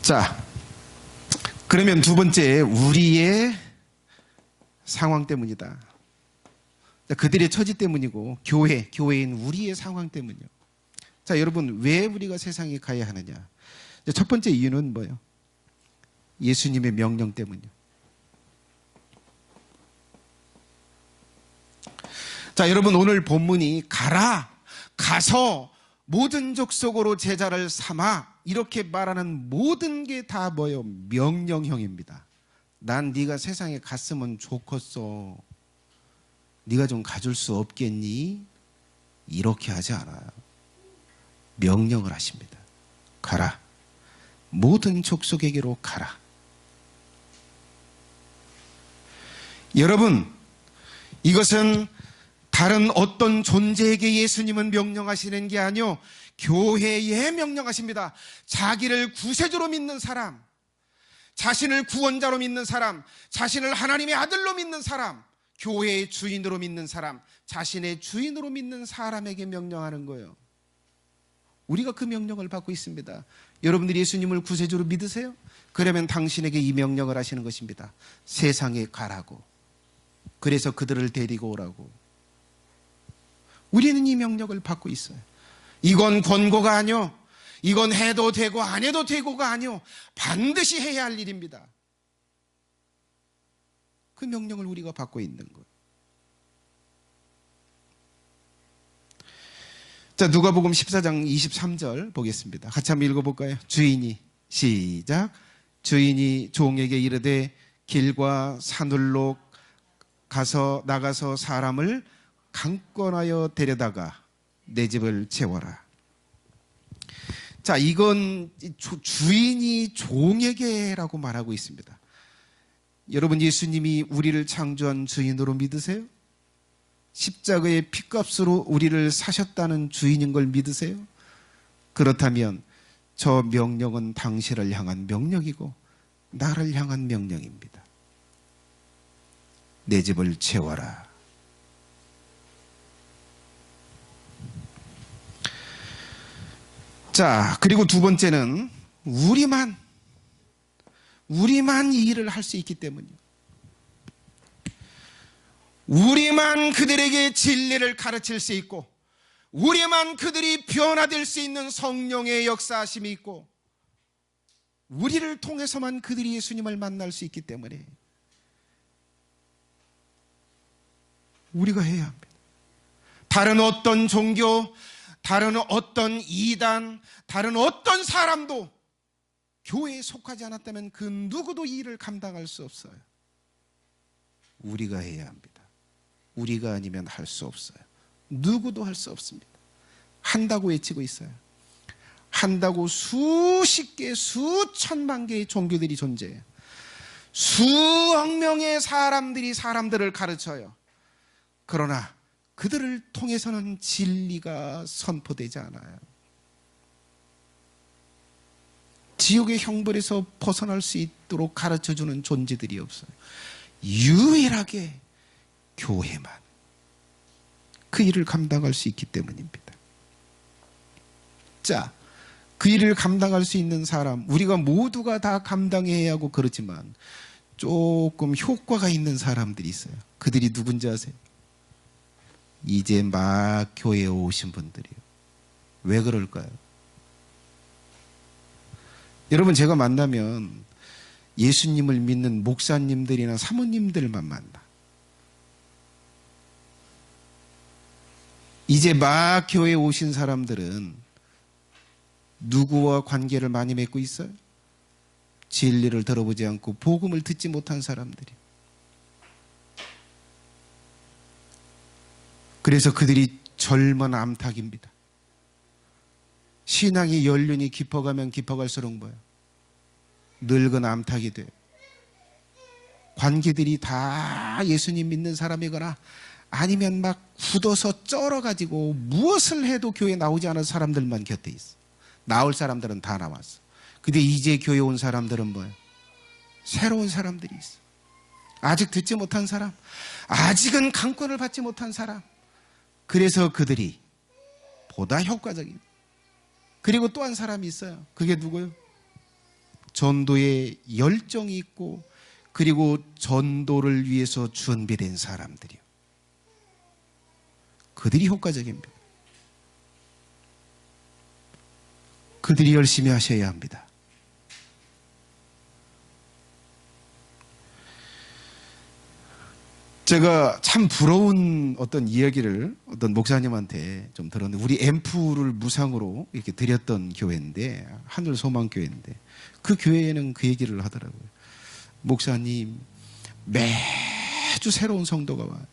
자, 그러면 두 번째, 우리의 상황 때문이다. 그들의 처지 때문이고 교회인 우리의 상황 때문이요. 자, 여러분, 왜 우리가 세상에 가야 하느냐? 첫 번째 이유는 뭐예요? 예수님의 명령 때문이요. 자, 여러분, 오늘 본문이 가라, 가서 모든 족속으로 제자를 삼아, 이렇게 말하는 모든 게 다 뭐예요? 명령형입니다. 난 네가 세상에 갔으면 좋겠어. 네가 좀 가줄 수 없겠니? 이렇게 하지 않아요. 명령을 하십니다. 가라. 모든 족속에게로 가라. 여러분, 이것은 다른 어떤 존재에게 예수님은 명령하시는 게 아니요, 교회에 명령하십니다. 자기를 구세주로 믿는 사람, 자신을 구원자로 믿는 사람, 자신을 하나님의 아들로 믿는 사람, 교회의 주인으로 믿는 사람, 자신의 주인으로 믿는 사람에게 명령하는 거예요. 우리가 그 명령을 받고 있습니다. 여러분들이 예수님을 구세주로 믿으세요? 그러면 당신에게 이 명령을 하시는 것입니다. 세상에 가라고. 그래서 그들을 데리고 오라고. 우리는 이 명령을 받고 있어요. 이건 권고가 아니요, 이건 해도 되고 안 해도 되고가 아니요, 반드시 해야 할 일입니다. 그 명령을 우리가 받고 있는 거예요. 자, 누가복음 14장 23절 보겠습니다. 같이 한번 읽어볼까요? 주인이, 시작. 주인이 종에게 이르되 길과 산울로 나가서 사람을 강권하여 데려다가 내 집을 채워라. 자, 이건 주인이 종에게라고 말하고 있습니다. 여러분, 예수님이 우리를 창조한 주인으로 믿으세요? 십자가의 피값으로 우리를 사셨다는 주인인 걸 믿으세요? 그렇다면 저 명령은 당신을 향한 명령이고 나를 향한 명령입니다. 내 집을 채워라. 자, 그리고 두 번째는 우리만 이 일을 할 수 있기 때문이요. 우리만 그들에게 진리를 가르칠 수 있고, 우리만 그들이 변화될 수 있는 성령의 역사하심이 있고, 우리를 통해서만 그들이 예수님을 만날 수 있기 때문에 우리가 해야 합니다. 다른 어떤 종교, 다른 어떤 이단, 다른 어떤 사람도 교회에 속하지 않았다면 그 누구도 이 일을 감당할 수 없어요. 우리가 해야 합니다. 우리가 아니면 할 수 없어요. 누구도 할 수 없습니다. 한다고 외치고 있어요. 한다고 수십 개, 수천만 개의 종교들이 존재해요. 수억 명의 사람들이 사람들을 가르쳐요. 그러나 그들을 통해서는 진리가 선포되지 않아요. 지옥의 형벌에서 벗어날 수 있도록 가르쳐주는 존재들이 없어요. 유일하게 교회만 그 일을 감당할 수 있기 때문입니다. 자, 그 일을 감당할 수 있는 사람, 우리가 모두가 다 감당해야 하고 그렇지만 조금 효과가 있는 사람들이 있어요. 그들이 누군지 아세요? 이제 막 교회에 오신 분들이에요. 왜 그럴까요? 여러분, 제가 만나면 예수님을 믿는 목사님들이나 사모님들만 만나. 이제 막 교회에 오신 사람들은 누구와 관계를 많이 맺고 있어요? 진리를 들어보지 않고 복음을 듣지 못한 사람들이. 그래서 그들이 젊은 암탉입니다. 신앙의 연륜이 깊어가면 깊어갈수록 뭐예요? 늙은 암탉이 돼요. 관계들이 다 예수님 믿는 사람이거나 아니면 막 굳어서 쩔어가지고 무엇을 해도 교회 나오지 않은 사람들만 곁에 있어. 나올 사람들은 다 나왔어. 근데 이제 교회 온 사람들은 뭐예요? 새로운 사람들이 있어. 아직 듣지 못한 사람, 아직은 강권을 받지 못한 사람. 그래서 그들이 보다 효과적인. 그리고 또 한 사람이 있어요. 그게 누구요? 전도에 열정이 있고 그리고 전도를 위해서 준비된 사람들이요. 그들이 효과적입니다. 그들이 열심히 하셔야 합니다. 제가 참 부러운 어떤 이야기를 어떤 목사님한테 좀 들었는데, 우리 앰프를 무상으로 이렇게 드렸던 교회인데, 하늘소망교회인데, 그 교회에는 그 얘기를 하더라고요. 목사님, 매주 새로운 성도가 와요.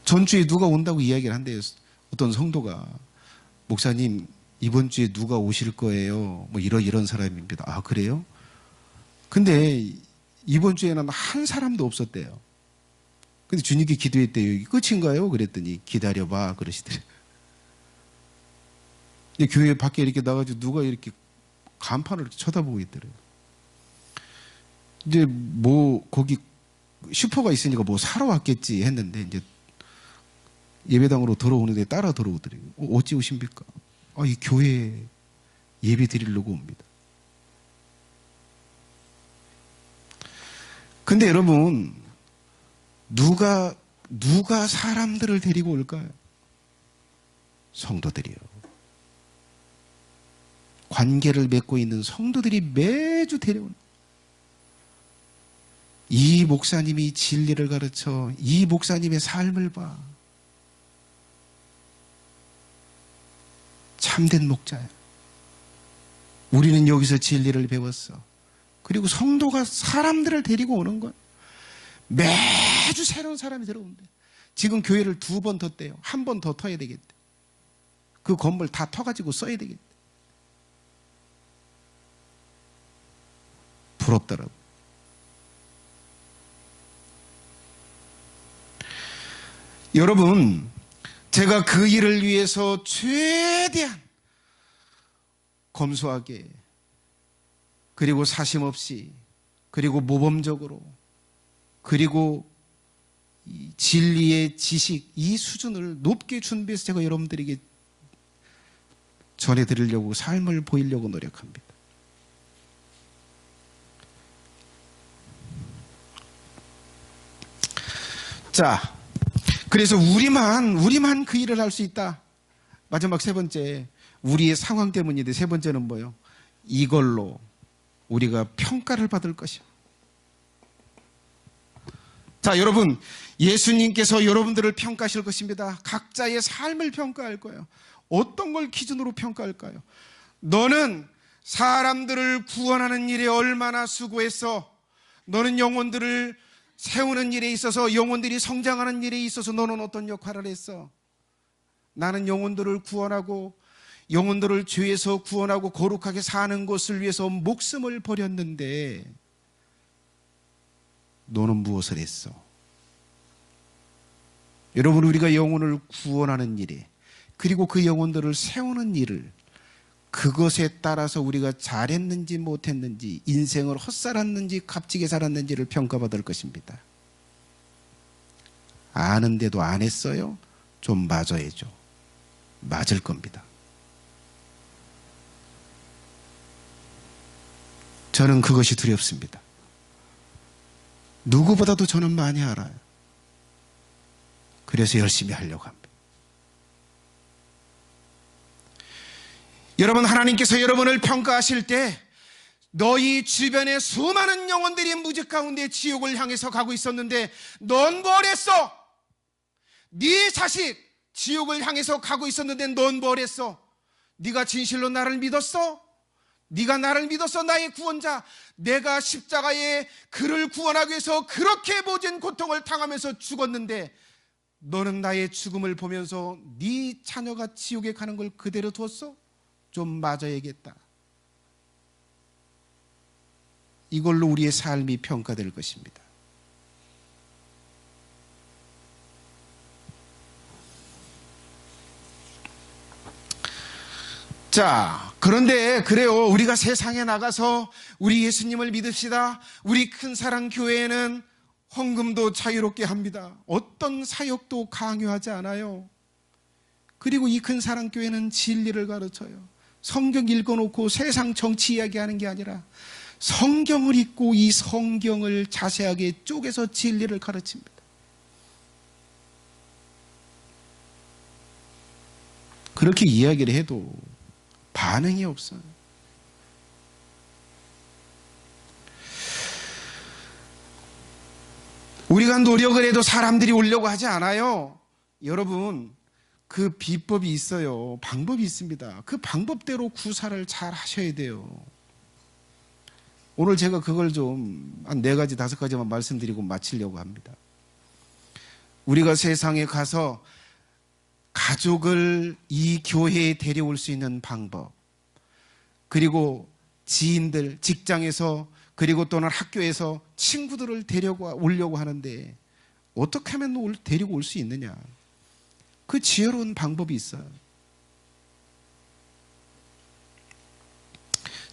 전주에 누가 온다고 이야기를 한대요. 어떤 성도가, 목사님, 이번 주에 누가 오실 거예요? 뭐 이런 사람입니다. 아, 그래요? 근데 이번 주에는 한 사람도 없었대요. 근데 주님께 기도했대요. 끝인가요? 그랬더니 기다려봐 그러시더래요. 교회 밖에 이렇게 나가지고 누가 이렇게 간판을 이렇게 쳐다보고 있더래요. 이제 뭐 거기 슈퍼가 있으니까 뭐 사러 왔겠지 했는데, 이제 예배당으로 들어오는데 따라 들어오더래요. 어찌 오십니까? 아, 이 교회 예배 드리려고 옵니다. 근데 여러분, 누가 사람들을 데리고 올까요? 성도들이요. 관계를 맺고 있는 성도들이 매주 데려오는. 이 목사님이 진리를 가르쳐, 이 목사님의 삶을 봐. 참된 목자야. 우리는 여기서 진리를 배웠어. 그리고 성도가 사람들을 데리고 오는 거야. 매주 새로운 사람이 들어온대. 지금 교회를 2번 더 떼요. 1번 더 터야 되겠대. 그 건물 다 터가지고 써야 되겠대. 부럽더라고. 여러분, 제가 그 일을 위해서 최대한 검소하게, 그리고 사심 없이, 그리고 모범적으로, 그리고 이 진리의 지식, 이 수준을 높게 준비해서 제가 여러분들에게 전해드리려고, 삶을 보이려고 노력합니다. 자, 그래서 우리만 그 일을 할 수 있다. 마지막 3번째, 우리의 상황 때문인데, 3번째는 뭐예요? 이걸로 우리가 평가를 받을 것이야. 자, 여러분, 예수님께서 여러분들을 평가하실 것입니다. 각자의 삶을 평가할 거예요. 어떤 걸 기준으로 평가할까요? 너는 사람들을 구원하는 일에 얼마나 수고했어? 너는 영혼들을 세우는 일에 있어서, 영혼들이 성장하는 일에 있어서 너는 어떤 역할을 했어? 나는 영혼들을 구원하고, 영혼들을 죄에서 구원하고 거룩하게 사는 것을 위해서 목숨을 버렸는데 너는 무엇을 했어? 여러분, 우리가 영혼을 구원하는 일에, 그리고 그 영혼들을 세우는 일을, 그것에 따라서 우리가 잘했는지 못했는지, 인생을 헛살았는지 값지게 살았는지를 평가받을 것입니다. 아는데도 안 했어요? 좀 맞아야죠. 맞을 겁니다. 저는 그것이 두렵습니다. 누구보다도 저는 많이 알아요. 그래서 열심히 하려고 합니다. 여러분, 하나님께서 여러분을 평가하실 때 너희 주변에 수많은 영혼들이 무지 가운데 지옥을 향해서 가고 있었는데 넌 뭘 했어? 네 자식 지옥을 향해서 가고 있었는데 넌 뭘 했어? 네가 진실로 나를 믿었어? 네가 나를 믿었어, 나의 구원자. 내가 십자가에 그를 구원하기 위해서 그렇게 모진 고통을 당하면서 죽었는데 너는 나의 죽음을 보면서 네 자녀가 지옥에 가는 걸 그대로 두었어? 좀 맞아야겠다. 이걸로 우리의 삶이 평가될 것입니다. 자, 그런데 그래요. 우리가 세상에 나가서 우리 예수님을 믿읍시다. 우리 큰사랑 교회에는 헌금도 자유롭게 합니다. 어떤 사역도 강요하지 않아요. 그리고 이 큰사랑 교회는 진리를 가르쳐요. 성경 읽어놓고 세상 정치 이야기하는 게 아니라 성경을 읽고 이 성경을 자세하게 쪼개서 진리를 가르칩니다. 그렇게 이야기를 해도 반응이 없어요. 우리가 노력을 해도 사람들이 오려고 하지 않아요. 여러분, 그 비법이 있어요. 방법이 있습니다. 그 방법대로 구사를 잘 하셔야 돼요. 오늘 제가 그걸 좀 한 4가지, 5가지만 말씀드리고 마치려고 합니다. 우리가 세상에 가서 가족을 이 교회에 데려올 수 있는 방법, 그리고 지인들, 직장에서, 그리고 또는 학교에서 친구들을 데려오려고 하는데 어떻게 하면 데리고 올 수 있느냐? 그 지혜로운 방법이 있어요.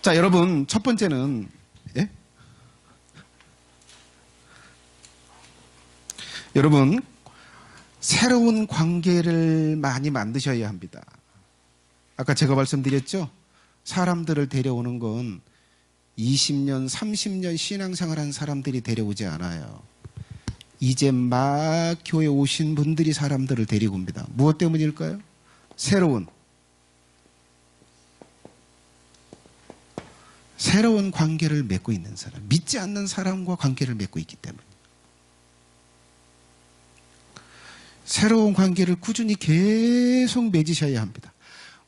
자, 여러분, 첫 번째는, 예? 여러분, 새로운 관계를 많이 만드셔야 합니다. 아까 제가 말씀드렸죠? 사람들을 데려오는 건 20년, 30년 신앙생활한 사람들이 데려오지 않아요. 이제 막 교회 오신 분들이 사람들을 데리고 옵니다. 무엇 때문일까요? 새로운 관계를 맺고 있는 사람, 믿지 않는 사람과 관계를 맺고 있기 때문에. 새로운 관계를 꾸준히 계속 맺으셔야 합니다.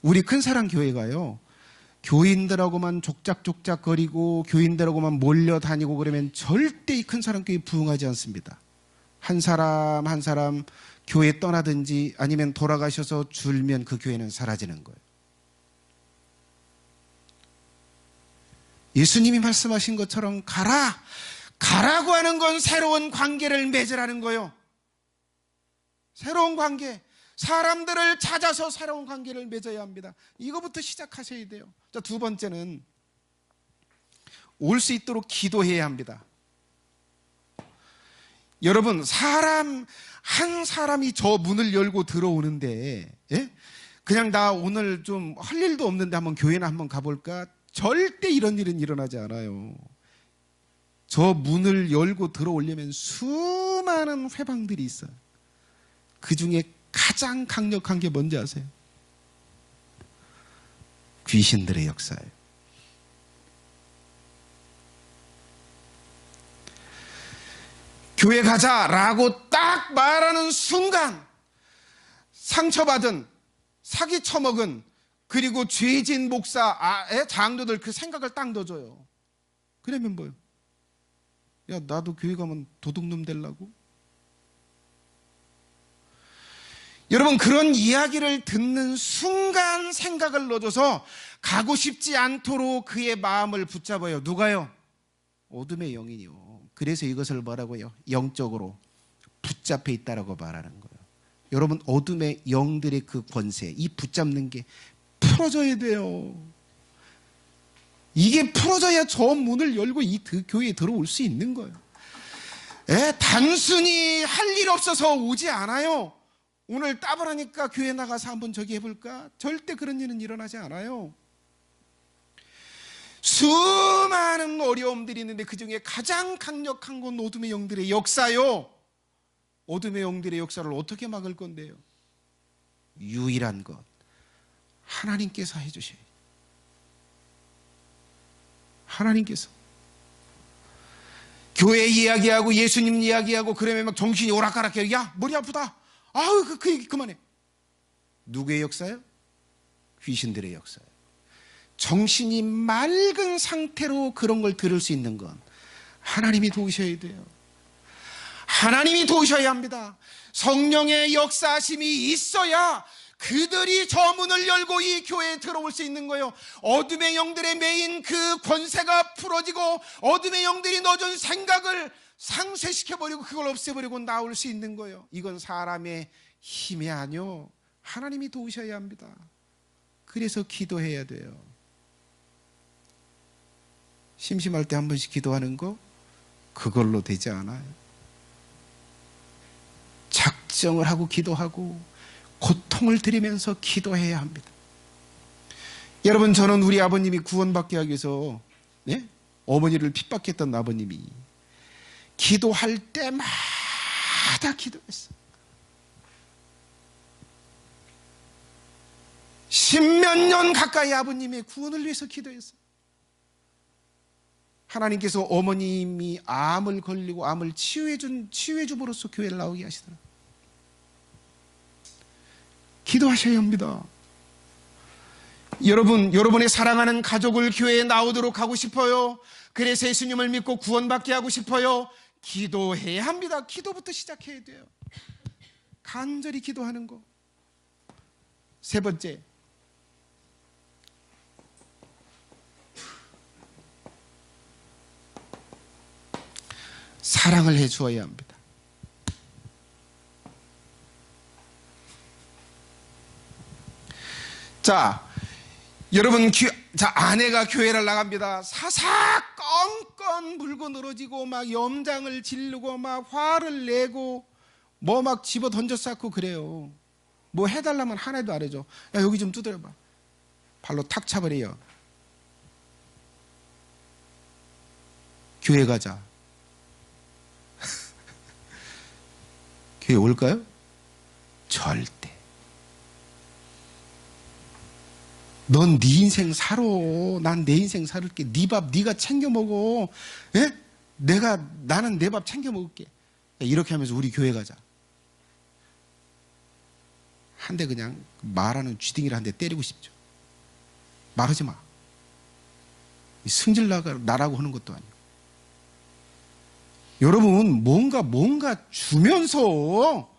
우리 큰사랑 교회가요, 교인들하고만 족작족작거리고 교인들하고만 몰려다니고 그러면 절대 이 큰사랑 교회 부흥하지 않습니다. 한 사람 한 사람 교회 떠나든지 아니면 돌아가셔서 줄면 그 교회는 사라지는 거예요. 예수님이 말씀하신 것처럼 가라고 하는 건 새로운 관계를 맺으라는 거예요. 새로운 관계, 사람들을 찾아서 새로운 관계를 맺어야 합니다. 이거부터 시작하셔야 돼요. 자, 두 번째는 올 수 있도록 기도해야 합니다. 여러분, 한 사람이 저 문을 열고 들어오는데, 예? 그냥 나 오늘 좀 할 일도 없는데 한번 교회나 한번 가볼까? 절대 이런 일은 일어나지 않아요. 저 문을 열고 들어오려면 수많은 회방들이 있어요. 그 중에 가장 강력한 게 뭔지 아세요? 귀신들의 역사예요. 교회 가자라고 딱 말하는 순간 상처받은, 사기 쳐먹은, 그리고 죄진 목사의 장로들 그 생각을 딱 넣어줘요. 그러면 뭐예요? 야, 나도 교회 가면 도둑놈 되려고? 여러분, 그런 이야기를 듣는 순간 생각을 넣어줘서 가고 싶지 않도록 그의 마음을 붙잡아요. 누가요? 어둠의 영이요. 그래서 이것을 뭐라고요? 영적으로 붙잡혀 있다라고 말하는 거예요. 여러분, 어둠의 영들의 그 권세, 이 붙잡는 게 풀어져야 돼요. 이게 풀어져야 저 문을 열고 이 교회에 들어올 수 있는 거예요. 단순히 할 일 없어서 오지 않아요. 오늘 따분하니까 교회 나가서 한번 저기 해볼까? 절대 그런 일은 일어나지 않아요. 수많은 어려움들이 있는데 그 중에 가장 강력한 건 어둠의 영들의 역사요. 어둠의 영들의 역사를 어떻게 막을 건데요? 유일한 것, 하나님께서 해주셔야 돼요. 하나님께서. 교회 이야기하고 예수님 이야기하고 그러면 막 정신이 오락가락해요. 야, 머리 아프다. 아우, 그 얘기 그만해. 누구의 역사요? 귀신들의 역사요. 정신이 맑은 상태로 그런 걸 들을 수 있는 건 하나님이 도우셔야 돼요. 하나님이 도우셔야 합니다. 성령의 역사심이 있어야 그들이 저 문을 열고 이 교회에 들어올 수 있는 거예요. 어둠의 영들의 메인 그 권세가 풀어지고 어둠의 영들이 넣어준 생각을 상쇄시켜버리고 그걸 없애버리고 나올 수 있는 거예요. 이건 사람의 힘이 아니요, 하나님이 도우셔야 합니다. 그래서 기도해야 돼요. 심심할 때 한 번씩 기도하는 거 그걸로 되지 않아요. 작정을 하고 기도하고 고통을 들이면서 기도해야 합니다. 여러분, 저는 우리 아버님이 구원받게 하기 위해서 어머니를 핍박했던 아버님이 기도할 때마다 기도했어요. 10몇 년 가까이 아버님의 구원을 위해서 기도했어요. 하나님께서 어머님이 암을 걸리고 암을 치유해줌으로써 교회를 나오게 하시더라고요. 기도하셔야 합니다. 여러분의 사랑하는 가족을 교회에 나오도록 하고 싶어요? 그래서 예수님을 믿고 구원받게 하고 싶어요? 기도해야 합니다. 기도부터 시작해야 돼요. 간절히 기도하는 거. 세 번째, 사랑을 해 주어야 합니다. 자, 여러분, 아내가 교회를 나갑니다. 사삭 껌껌 물고 늘어지고 막 염장을 지르고 막 화를 내고 뭐 막 집어 던져 쌓고 그래요. 뭐 해달라면 하나도 안 해줘. 야, 여기 좀 두드려봐. 발로 탁 차버려요. 교회 가자. 교회 올까요? 절대. 넌 네 인생 살아. 난 내 인생 살을게. 네 밥 네가 챙겨 먹어. 예? 나는 내 밥 챙겨 먹을게. 이렇게 하면서 우리 교회 가자. 한 대 그냥 말하는 쥐딩이를 한 대 때리고 싶죠. 말하지 마. 승질 나라고 하는 것도 아니고. 여러분, 뭔가 주면서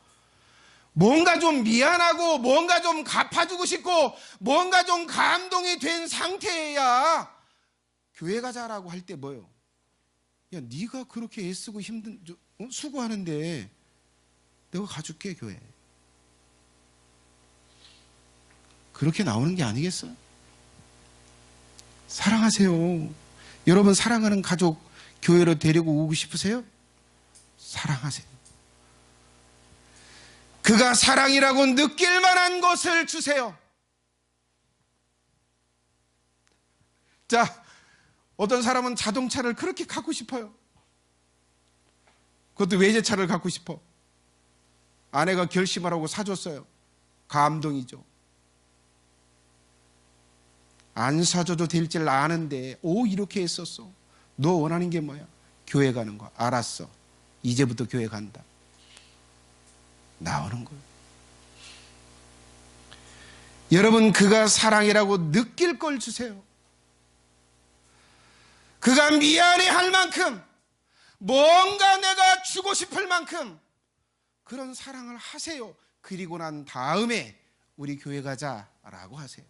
뭔가 좀 미안하고 뭔가 좀 갚아주고 싶고 뭔가 좀 감동이 된 상태여야 교회 가자라고 할 때 뭐요? 야, 네가 그렇게 애쓰고 수고하는데 내가 가줄게, 교회. 그렇게 나오는 게 아니겠어요? 사랑하세요. 여러분, 사랑하는 가족 교회로 데리고 오고 싶으세요? 사랑하세요. 그가 사랑이라고 느낄 만한 것을 주세요. 자, 어떤 사람은 자동차를 그렇게 갖고 싶어요. 그것도 외제차를 갖고 싶어. 아내가 결심을 하고 사줬어요. 감동이죠. 안 사줘도 될 줄 아는데 이렇게 했었어. 너 원하는 게 뭐야? 교회 가는 거. 알았어. 이제부터 교회 간다. 나오는 거예요. 여러분, 그가 사랑이라고 느낄 걸 주세요. 그가 미안해할 만큼, 뭔가 내가 주고 싶을 만큼 그런 사랑을 하세요. 그리고 난 다음에 우리 교회 가자라고 하세요.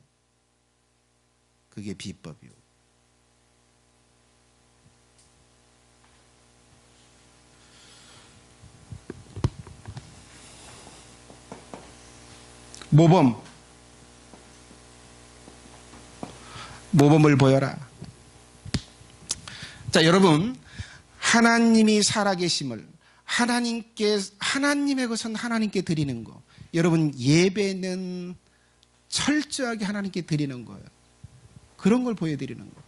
그게 비법이요. 모범을 보여라. 자, 여러분, 하나님이 살아계심을 하나님의 것은 하나님께 드리는 거. 여러분, 예배는 철저하게 하나님께 드리는 거예요. 그런 걸 보여드리는 거예요.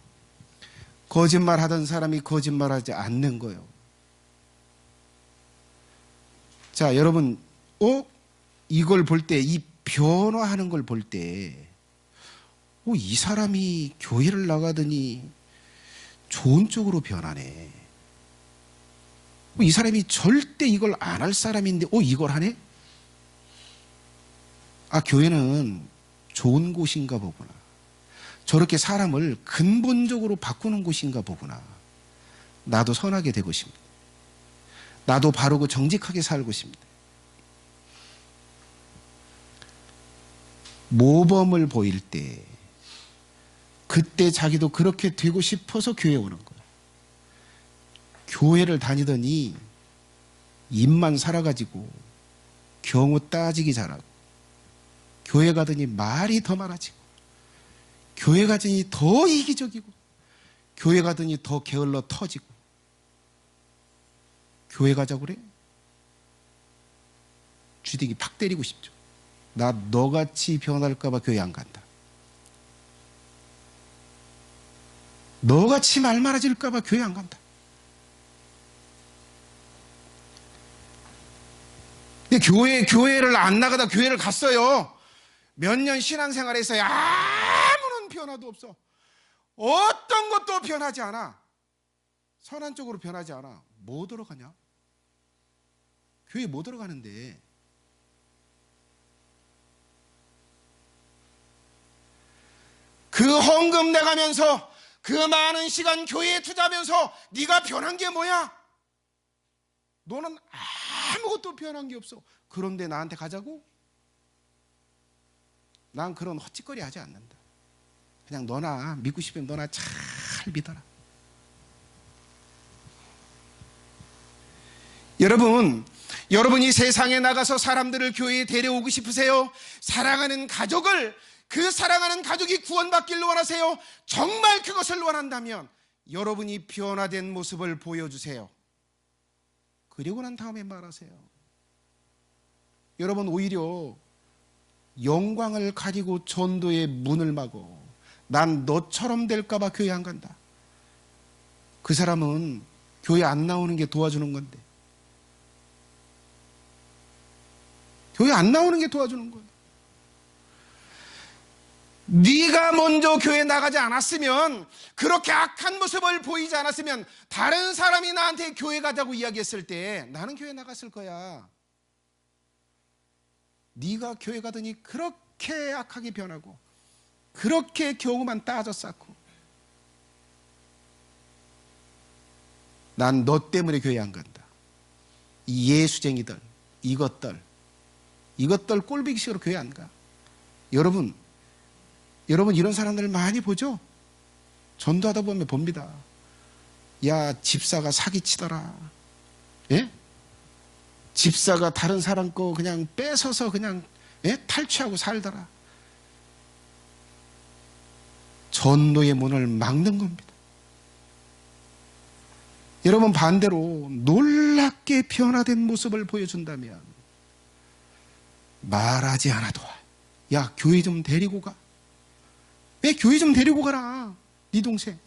거짓말하던 사람이 거짓말하지 않는 거예요. 자, 여러분, 이걸 볼 때, 이 변화하는 걸 볼 때, 이 사람이 교회를 나가더니 좋은 쪽으로 변하네. 이 사람이 절대 이걸 안 할 사람인데, 이걸 하네? 교회는 좋은 곳인가 보구나. 저렇게 사람을 근본적으로 바꾸는 곳인가 보구나. 나도 선하게 되고 싶네. 나도 바르고 정직하게 살고 싶네. 모범을 보일 때, 그때 자기도 그렇게 되고 싶어서 교회에 오는 거야. 교회를 다니더니 입만 살아가지고 경우 따지기 잘하고, 교회 가더니 말이 더 많아지고, 교회 가더니 더 이기적이고, 교회 가더니 더 게을러 터지고. 교회 가자고 그래? 주둥이 팍 때리고 싶죠. 나 너같이 변할까봐 교회 안 간다. 너같이 말 많아질까봐 교회 안 간다. 근데 교회를 안 나가다 교회를 갔어요. 몇 년 신앙생활 했어요. 아무런 변화도 없어. 어떤 것도 변하지 않아. 선한 쪽으로 변하지 않아. 뭐 들어가냐? 교회 뭐 들어가는데? 그 헌금 내가면서 그 많은 시간 교회에 투자하면서 네가 변한 게 뭐야? 너는 아무것도 변한 게 없어. 그런데 나한테 가자고? 난 그런 헛짓거리 하지 않는다. 그냥 너나 믿고 싶으면 너나 잘 믿어라. 여러분이 세상에 나가서 사람들을 교회에 데려오고 싶으세요? 사랑하는 가족을, 그 사랑하는 가족이 구원받기를 원하세요? 정말 그것을 원한다면 여러분이 변화된 모습을 보여주세요. 그리고 난 다음에 말하세요. 여러분, 오히려 영광을 가리고 전도의 문을 막어 난 너처럼 될까봐 교회 안 간다. 그 사람은 교회 안 나오는 게 도와주는 건데, 교회 안 나오는 게 도와주는 거예요. 네가 먼저 교회 나가지 않았으면, 그렇게 악한 모습을 보이지 않았으면, 다른 사람이 나한테 교회 가자고 이야기했을 때 나는 교회 나갔을 거야. 네가 교회 가더니 그렇게 악하게 변하고, 그렇게 경우만 따져 쌓고, 난 너 때문에 교회 안 간다. 이 예수쟁이들, 이것들 꼴보기식으로 교회 안 가. 여러분 이런 사람들 많이 보죠? 전도하다 보면 봅니다. 야, 집사가 사기치더라. 예? 집사가 다른 사람 거 그냥 뺏어서 그냥 탈취하고 살더라. 전도의 문을 막는 겁니다. 여러분, 반대로 놀랍게 변화된 모습을 보여준다면 말하지 않아도, 야, 교회 좀 데리고 가. 왜 교회 좀 데리고 가라, 네 동생.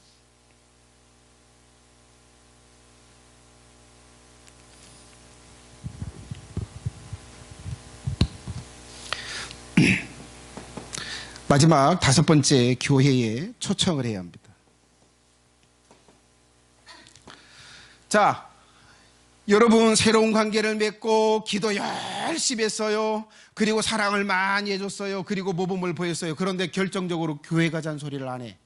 마지막 5번째, 교회에 초청을 해야 합니다. 자, 여러분, 새로운 관계를 맺고 기도 열심히 했어요. 그리고 사랑을 많이 해줬어요. 그리고 모범을 보였어요. 그런데 결정적으로 교회 가자는 소리를 안 해.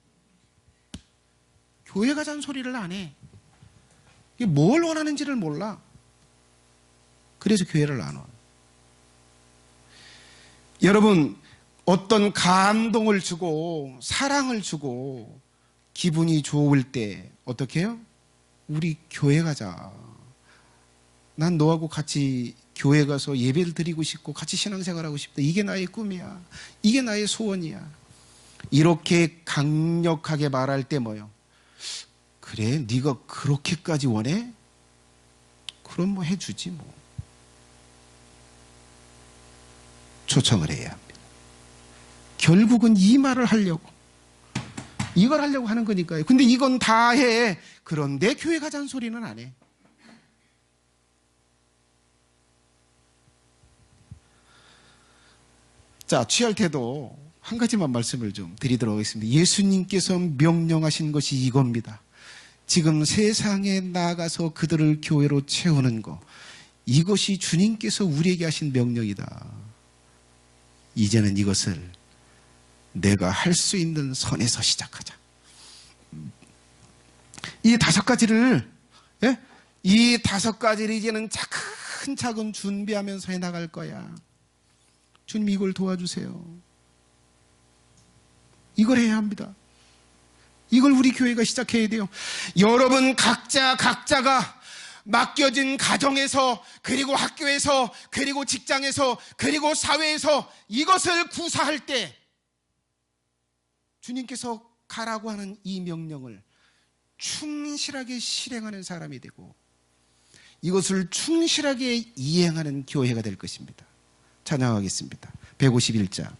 교회 가자는 소리를 안 해. 이게 뭘 원하는지를 몰라. 그래서 교회를 안 와. 여러분, 어떤 감동을 주고 사랑을 주고 기분이 좋을 때 어떻게 해요? 우리 교회 가자. 난 너하고 같이 교회 가서 예배를 드리고 싶고 같이 신앙생활하고 싶다. 이게 나의 꿈이야. 이게 나의 소원이야. 이렇게 강력하게 말할 때 뭐요? 그래, 네가 그렇게까지 원해? 그럼 뭐 해주지 뭐. 초청을 해야 합니다. 결국은 이 말을 하려고, 이걸 하려고 하는 거니까요. 근데 이건 다 해. 그런데 교회 가자는 소리는 안 해. 자, 취할 때도 한 가지만 말씀을 좀 드리도록 하겠습니다. 예수님께서 명령하신 것이 이겁니다. 지금 세상에 나가서 그들을 교회로 채우는 것, 이것이 주님께서 우리에게 하신 명령이다. 이제는 이것을 내가 할 수 있는 선에서 시작하자. 이 5가지를, 이 5가지를 이제는 차근차근 준비하면서 해나갈 거야. 주님, 이걸 도와주세요. 이걸 해야 합니다. 이걸 우리 교회가 시작해야 돼요. 여러분 각자가 맡겨진 가정에서, 그리고 학교에서, 그리고 직장에서, 그리고 사회에서 이것을 구사할 때 주님께서 가라고 하는 이 명령을 충실하게 실행하는 사람이 되고 이것을 충실하게 이행하는 교회가 될 것입니다. 찬양하겠습니다. 151장